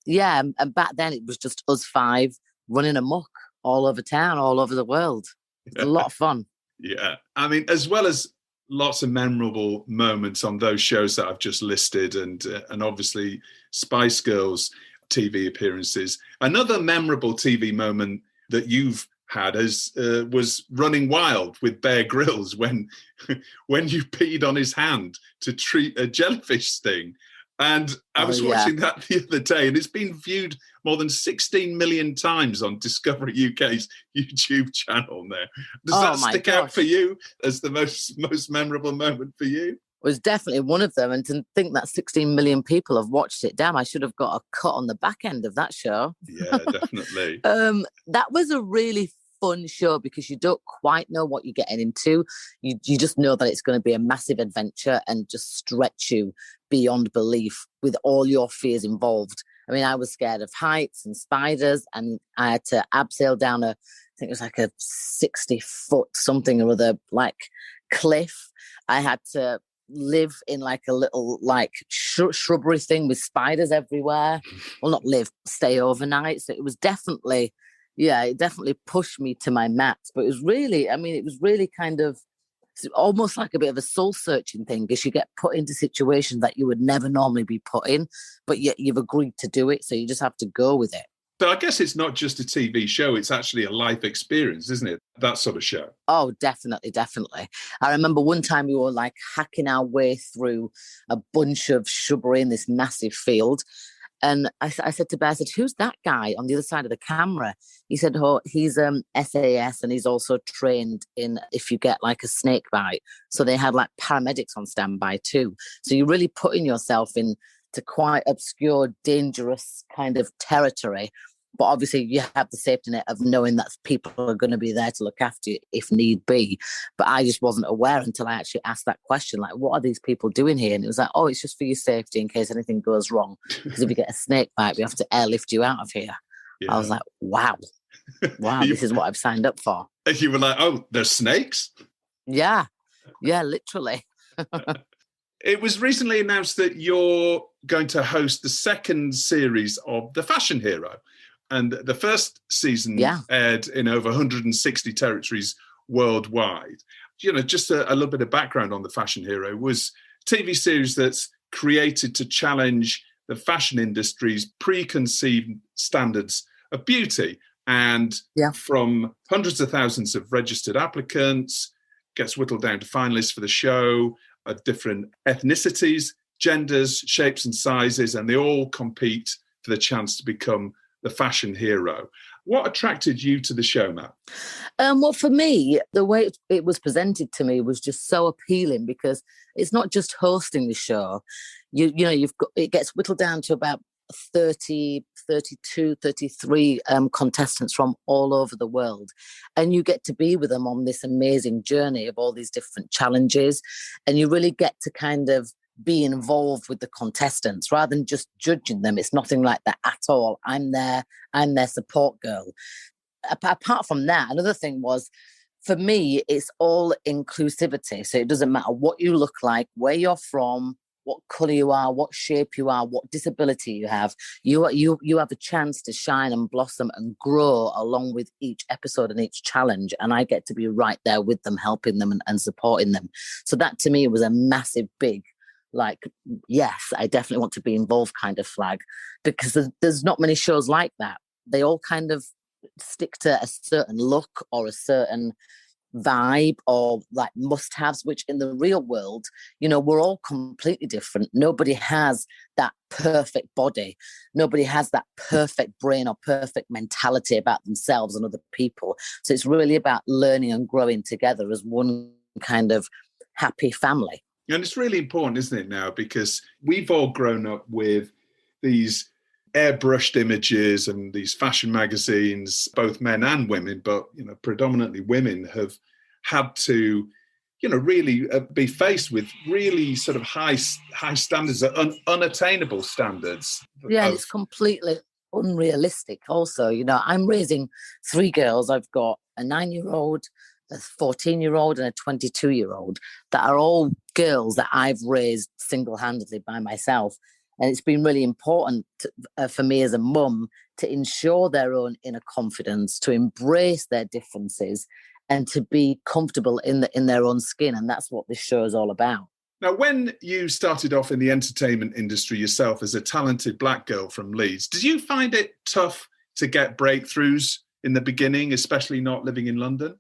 [SPEAKER 6] Yeah, and back then it was just us five running amok all over town, all over the world. It's a lot of fun.
[SPEAKER 1] Yeah. I mean, as well as lots of memorable moments on those shows that I've just listed and obviously Spice Girls TV appearances. Another memorable TV moment that you've had was Running Wild with Bear Grylls when you peed on his hand to treat a jellyfish sting. And I was watching that the other day, and it's been viewed more than 16 million times on Discovery UK's YouTube channel now. Does that stick out for you as the most memorable moment for you?
[SPEAKER 6] Was definitely one of them. And to think that 16 million people have watched it, damn, I should have got a cut on the back end of that show.
[SPEAKER 1] Yeah, definitely.
[SPEAKER 6] That was a really fun show because you don't quite know what you're getting into. You just know that it's going to be a massive adventure and just stretch you beyond belief with all your fears involved. I mean, I was scared of heights and spiders, and I had to abseil down I think it was like a 60-foot something or other, like cliff. I had to live in like a little like shrubbery thing with spiders everywhere. Well, not live, stay overnight. So it was definitely, it definitely pushed me to my max. But it was really kind of almost like a bit of a soul-searching thing because you get put into situations that you would never normally be put in, but yet you've agreed to do it, so you just have to go with it.
[SPEAKER 1] But I guess it's not just a TV show, it's actually a life experience, isn't it? That sort of show.
[SPEAKER 6] Oh, definitely. I remember one time we were like hacking our way through a bunch of shrubbery in this massive field. And I said to Bear, who's that guy on the other side of the camera? He said, he's SAS and he's also trained in if you get like a snake bite. So they had like paramedics on standby too. So you're really putting yourself into quite obscure, dangerous kind of territory. But obviously you have the safety net of knowing that people are going to be there to look after you if need be. But I just wasn't aware until I actually asked that question, like, what are these people doing here? And it was like, it's just for your safety in case anything goes wrong. Because if you get a snake bite, we have to airlift you out of here. Yeah. I was like, wow, this is what I've signed up for.
[SPEAKER 1] And you were like, there's snakes?
[SPEAKER 6] Yeah, literally.
[SPEAKER 1] It was recently announced that you're going to host the second series of The Fashion Hero. And the first season aired in over 160 territories worldwide. You know, just a little bit of background on The Fashion Hero was a TV series that's created to challenge the fashion industry's preconceived standards of beauty. And from hundreds of thousands of registered applicants, gets whittled down to finalists for the show of different ethnicities, genders, shapes and sizes, and they all compete for the chance to become the fashion hero. What attracted you to the show, Matt?
[SPEAKER 6] Well, for me, the way it was presented to me was just so appealing because it's not just hosting the show. You know, it gets whittled down to about 30, 32, 33 contestants from all over the world. And you get to be with them on this amazing journey of all these different challenges. And you really get to kind of be involved with the contestants rather than just judging them. It's nothing like that at all. I'm their support girl. Apart from that, another thing was, for me, it's all inclusivity. So it doesn't matter what you look like, where you're from, what colour you are, what shape you are, what disability you have. You have a chance to shine and blossom and grow along with each episode and each challenge. And I get to be right there with them, helping them and supporting them. So that to me was a massive, big, like, yes, I definitely want to be involved kind of flag, because there's not many shows like that. They all kind of stick to a certain look or a certain vibe or like must-haves, which in the real world, you know, we're all completely different. Nobody has that perfect body. Nobody has that perfect brain or perfect mentality about themselves and other people. So it's really about learning and growing together as one kind of happy family.
[SPEAKER 1] And it's really important, isn't it, now? Because we've all grown up with these airbrushed images and these fashion magazines, both men and women, but, you know, predominantly women have had to, you know, really be faced with really sort of high standards, unattainable standards.
[SPEAKER 6] Yeah, and it's completely unrealistic also. You know, I'm raising 3 girls. I've got a 9-year-old, a 14-year-old and a 22-year-old that are all girls that I've raised single-handedly by myself. And it's been really important for me as a mum to ensure their own inner confidence, to embrace their differences and to be comfortable in their own skin. And that's what this show is all about.
[SPEAKER 1] Now, when you started off in the entertainment industry yourself as a talented black girl from Leeds, did you find it tough to get breakthroughs in the beginning, especially not living in London?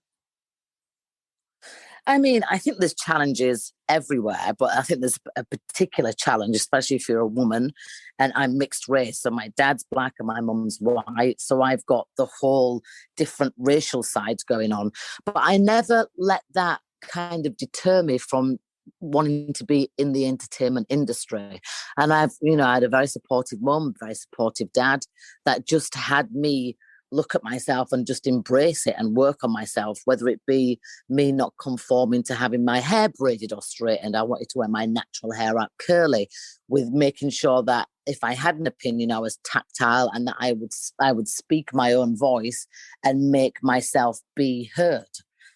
[SPEAKER 6] I mean, I think there's challenges everywhere, but I think there's a particular challenge, especially if you're a woman, and I'm mixed race. So my dad's black and my mum's white. So I've got the whole different racial sides going on. But I never let that kind of deter me from wanting to be in the entertainment industry. And I had a very supportive mum, very supportive dad that just had me look at myself and just embrace it and work on myself, whether it be me not conforming to having my hair braided or straightened. I wanted to wear my natural hair out curly, with making sure that if I had an opinion, I was tactile and that I would speak my own voice and make myself be heard.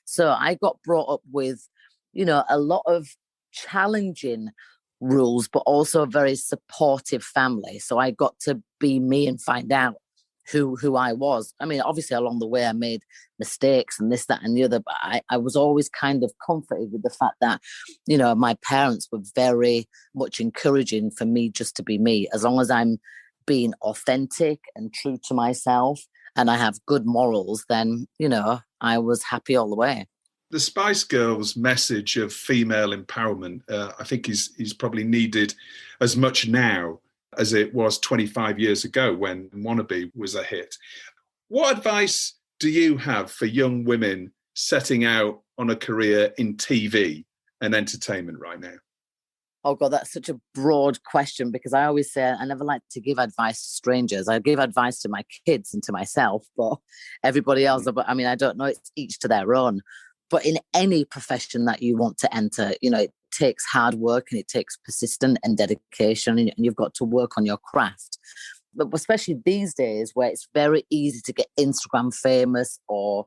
[SPEAKER 6] So I got brought up with, you know, a lot of challenging rules, but also a very supportive family. So I got to be me and find out who I was. I mean, obviously along the way I made mistakes and this, that and the other, but I was always kind of comforted with the fact that, you know, my parents were very much encouraging for me just to be me. As long as I'm being authentic and true to myself and I have good morals, then, you know, I was happy all the way.
[SPEAKER 1] The Spice Girls message of female empowerment, I think is probably needed as much now as it was 25 years ago when Wannabe was a hit. What advice do you have for young women setting out on a career in TV and entertainment right now?
[SPEAKER 6] Oh God, that's such a broad question, because I always say I never like to give advice to strangers. I give advice to my kids and to myself, but everybody else, I mean, I don't know, it's each to their own. But in any profession that you want to enter, you know, it takes hard work and it takes persistence and dedication, and you've got to work on your craft. But especially these days where it's very easy to get Instagram famous, or,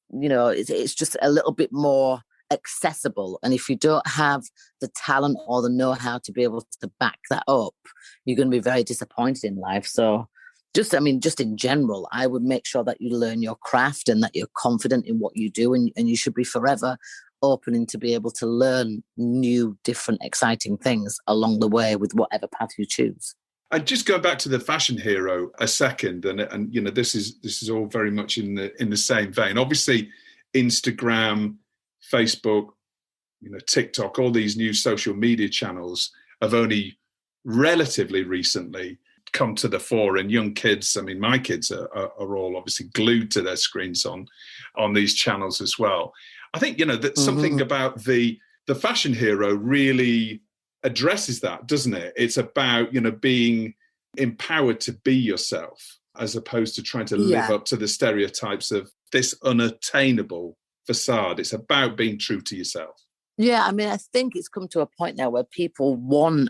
[SPEAKER 6] you know, it's just a little bit more accessible. And if you don't have the talent or the know-how to be able to back that up, you're going to be very disappointed in life. So just in general, I would make sure that you learn your craft and that you're confident in what you do, and you should be forever opening to be able to learn new, different, exciting things along the way with whatever path you choose.
[SPEAKER 1] And just go back to the fashion hero a second, and you know, this is all very much in the same vein. Obviously, Instagram, Facebook, you know, TikTok, all these new social media channels have only relatively recently come to the fore, and young kids, I mean, my kids are all obviously glued to their screens on these channels as well. I think, that something about the fashion hero really addresses that, doesn't it? It's about, being empowered to be yourself, as opposed to trying to live up to the stereotypes of this unattainable facade. It's about being true to yourself.
[SPEAKER 6] Yeah, I mean, I think it's come to a point now where people want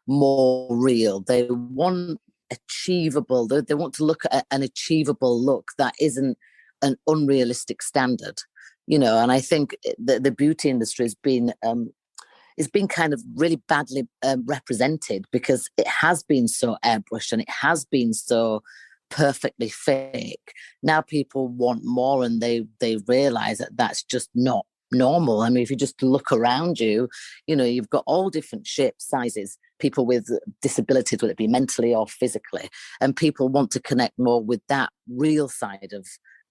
[SPEAKER 6] more real. They want achievable. They want to look at an achievable look that isn't an unrealistic standard, and I think the beauty industry has been kind of really badly represented, because it has been so airbrushed and it has been so perfectly fake. Now people want more, and they realize that that's just not normal. I mean, if you just look around you, you've got all different shapes, sizes, people with disabilities, whether it be mentally or physically, and people want to connect more with that real side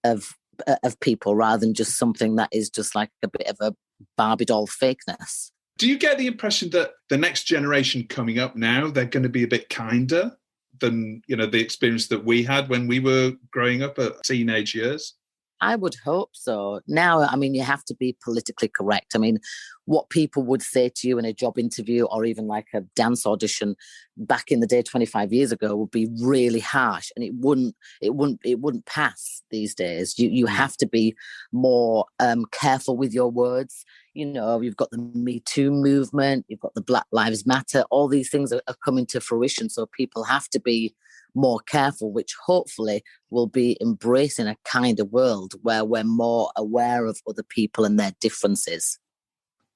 [SPEAKER 6] of people, rather than just something that is just like a bit of a Barbie doll fakeness.
[SPEAKER 1] Do you get the impression that the next generation coming up now, they're going to be a bit kinder than, the experience that we had when we were growing up at teenage years?
[SPEAKER 6] I would hope so. Now, I mean, you have to be politically correct. I mean, what people would say to you in a job interview or even like a dance audition back in the day 25 years ago would be really harsh, and it wouldn't pass these days. You have to be more careful with your words. You've got the Me Too movement, you've got the Black Lives Matter, all these things are coming to fruition. So people have to be more careful, which hopefully will be embracing a kind of world where we're more aware of other people and their differences.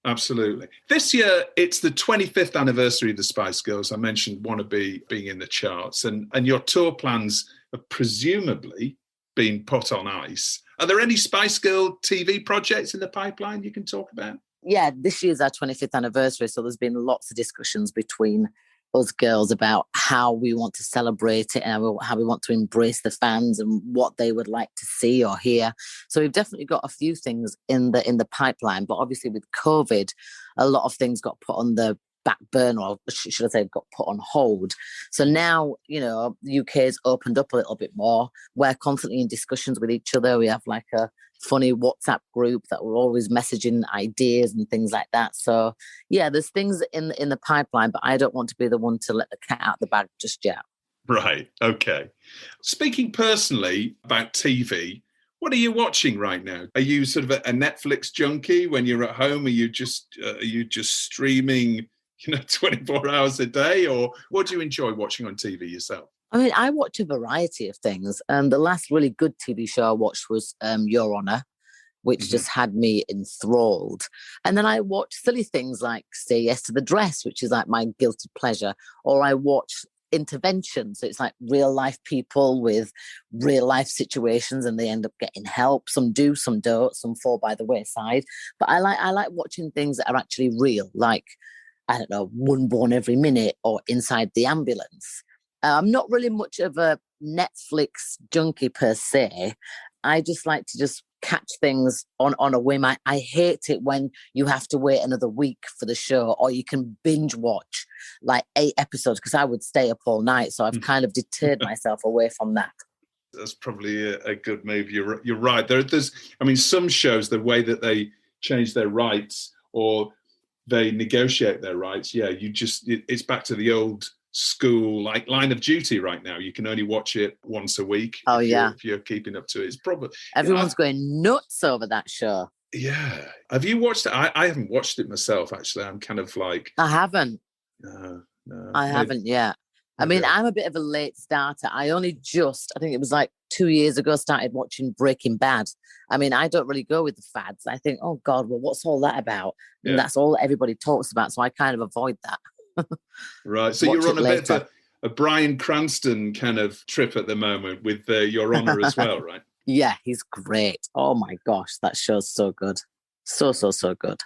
[SPEAKER 1] Absolutely. This year, it's the 25th anniversary of the Spice Girls. I mentioned Wannabe being in the charts, and your tour plans have presumably been put on ice. Are there any Spice Girl TV projects in the pipeline you can talk about?
[SPEAKER 6] Yeah, this year's our 25th anniversary, so there's been lots of discussions between us girls about how we want to celebrate it and how we want to embrace the fans and what they would like to see or hear. So we've definitely got a few things in the pipeline, but obviously with COVID, a lot of things got put on the back burner, or should I say got put on hold. So now, the UK's opened up a little bit more. We're constantly in discussions with each other. We have like a funny WhatsApp group that we're always messaging ideas and things like that. So yeah, there's things in the pipeline, but I don't want to be the one to let the cat out of the bag just yet.
[SPEAKER 1] Right. Okay. Speaking personally about TV, what are you watching right now? Are you sort of a Netflix junkie when you're at home? Are you just streaming, 24 hours a day, or what do you enjoy watching on TV yourself?
[SPEAKER 6] I mean, I watch a variety of things. The last really good TV show I watched was Your Honour, which just had me enthralled. And then I watch silly things like Say Yes to the Dress, which is like my guilty pleasure. Or I watch Intervention. So it's like real life people with real life situations, and they end up getting help. Some do, some don't, some fall by the wayside. But I like watching things that are actually real, like, I don't know, One Born Every Minute or Inside the Ambulance. I'm not really much of a Netflix junkie per se. I just like to just catch things on a whim. I hate it when you have to wait another week for the show, or you can binge watch like 8 episodes, because I would stay up all night. So I've kind of deterred myself away from that.
[SPEAKER 1] That's probably a good move. You're right. There's, I mean, some shows, the way that they change their rights or they negotiate their rights, it's back to the old school, like Line of Duty right now. You can only watch it once a week. If you're keeping up to it. It's probably
[SPEAKER 6] everyone's going nuts over that show.
[SPEAKER 1] Yeah. Have you watched it? I haven't watched it myself, actually. I'm kind of like,
[SPEAKER 6] I haven't.
[SPEAKER 1] No.
[SPEAKER 6] I haven't yet. I mean, I'm a bit of a late starter. I only I think it was like 2 years ago, started watching Breaking Bad. I mean, I don't really go with the fads. I think, oh God, well, what's all that about? And that's all everybody talks about. So I kind of avoid that.
[SPEAKER 1] Right. So you're on a bit of a Bryan Cranston kind of trip at the moment with Your Honour as well, right?
[SPEAKER 6] Yeah, he's great. Oh my gosh, that show's so good. So good.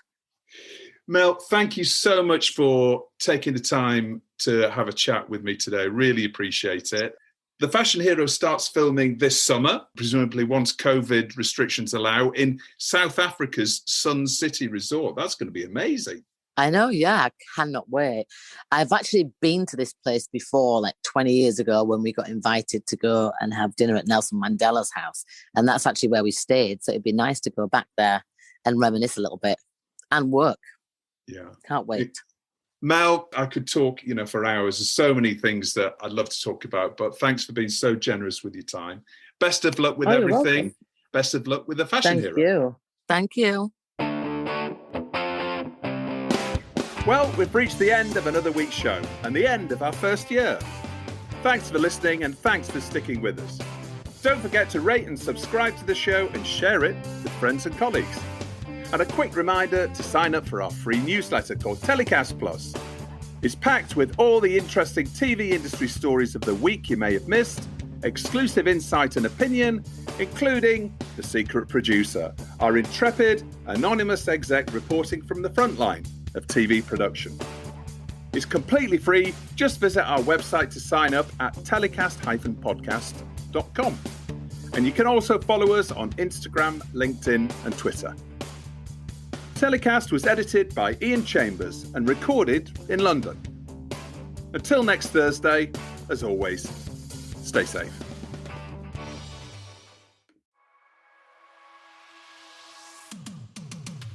[SPEAKER 1] Mel, thank you so much for taking the time to have a chat with me today. Really appreciate it. The Fashion Hero starts filming this summer, presumably once COVID restrictions allow, in South Africa's Sun City Resort. That's going to be amazing.
[SPEAKER 6] I know, yeah, I cannot wait. I've actually been to this place before, like 20 years ago, when we got invited to go and have dinner at Nelson Mandela's house. And that's actually where we stayed. So it'd be nice to go back there and reminisce a little bit and work.
[SPEAKER 1] Yeah.
[SPEAKER 6] Can't wait.
[SPEAKER 1] Mel, I could talk, for hours. There's so many things that I'd love to talk about, but thanks for being so generous with your time. Best of luck with everything.
[SPEAKER 6] Welcome.
[SPEAKER 1] Best of luck with the fashion hero.
[SPEAKER 6] Thank you.
[SPEAKER 1] Well, we've reached the end of another week's show and the end of our first year. Thanks for listening and thanks for sticking with us. Don't forget to rate and subscribe to the show and share it with friends and colleagues. And a quick reminder to sign up for our free newsletter called TellyCast Plus. It's packed with all the interesting TV industry stories of the week you may have missed, exclusive insight and opinion, including the secret producer, our intrepid, anonymous exec reporting from the front line of TV production. It's completely free. Just visit our website to sign up at telecast-podcast.com. And you can also follow us on Instagram, LinkedIn and Twitter. TellyCast was edited by Ian Chambers and recorded in London. Until next Thursday, as always, stay safe.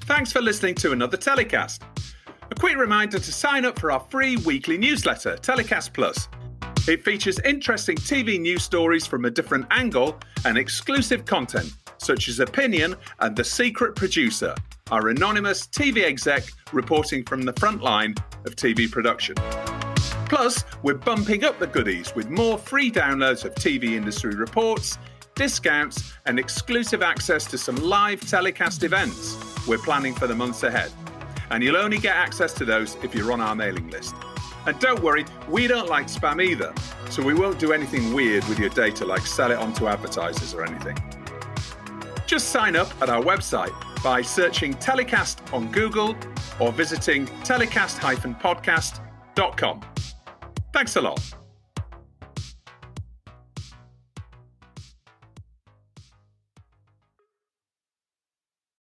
[SPEAKER 1] Thanks for listening to another TellyCast. A quick reminder to sign up for our free weekly newsletter, TellyCast Plus. It features interesting TV news stories from a different angle and exclusive content, such as opinion and the secret producer, our anonymous TV exec reporting from the front line of TV production. Plus, we're bumping up the goodies with more free downloads of TV industry reports, discounts, and exclusive access to some live telecast events we're planning for the months ahead. And you'll only get access to those if you're on our mailing list. And don't worry, we don't like spam either, so we won't do anything weird with your data like sell it on to advertisers or anything. Just sign up at our website by searching TellyCast on Google or visiting telecast-podcast.com. Thanks a lot.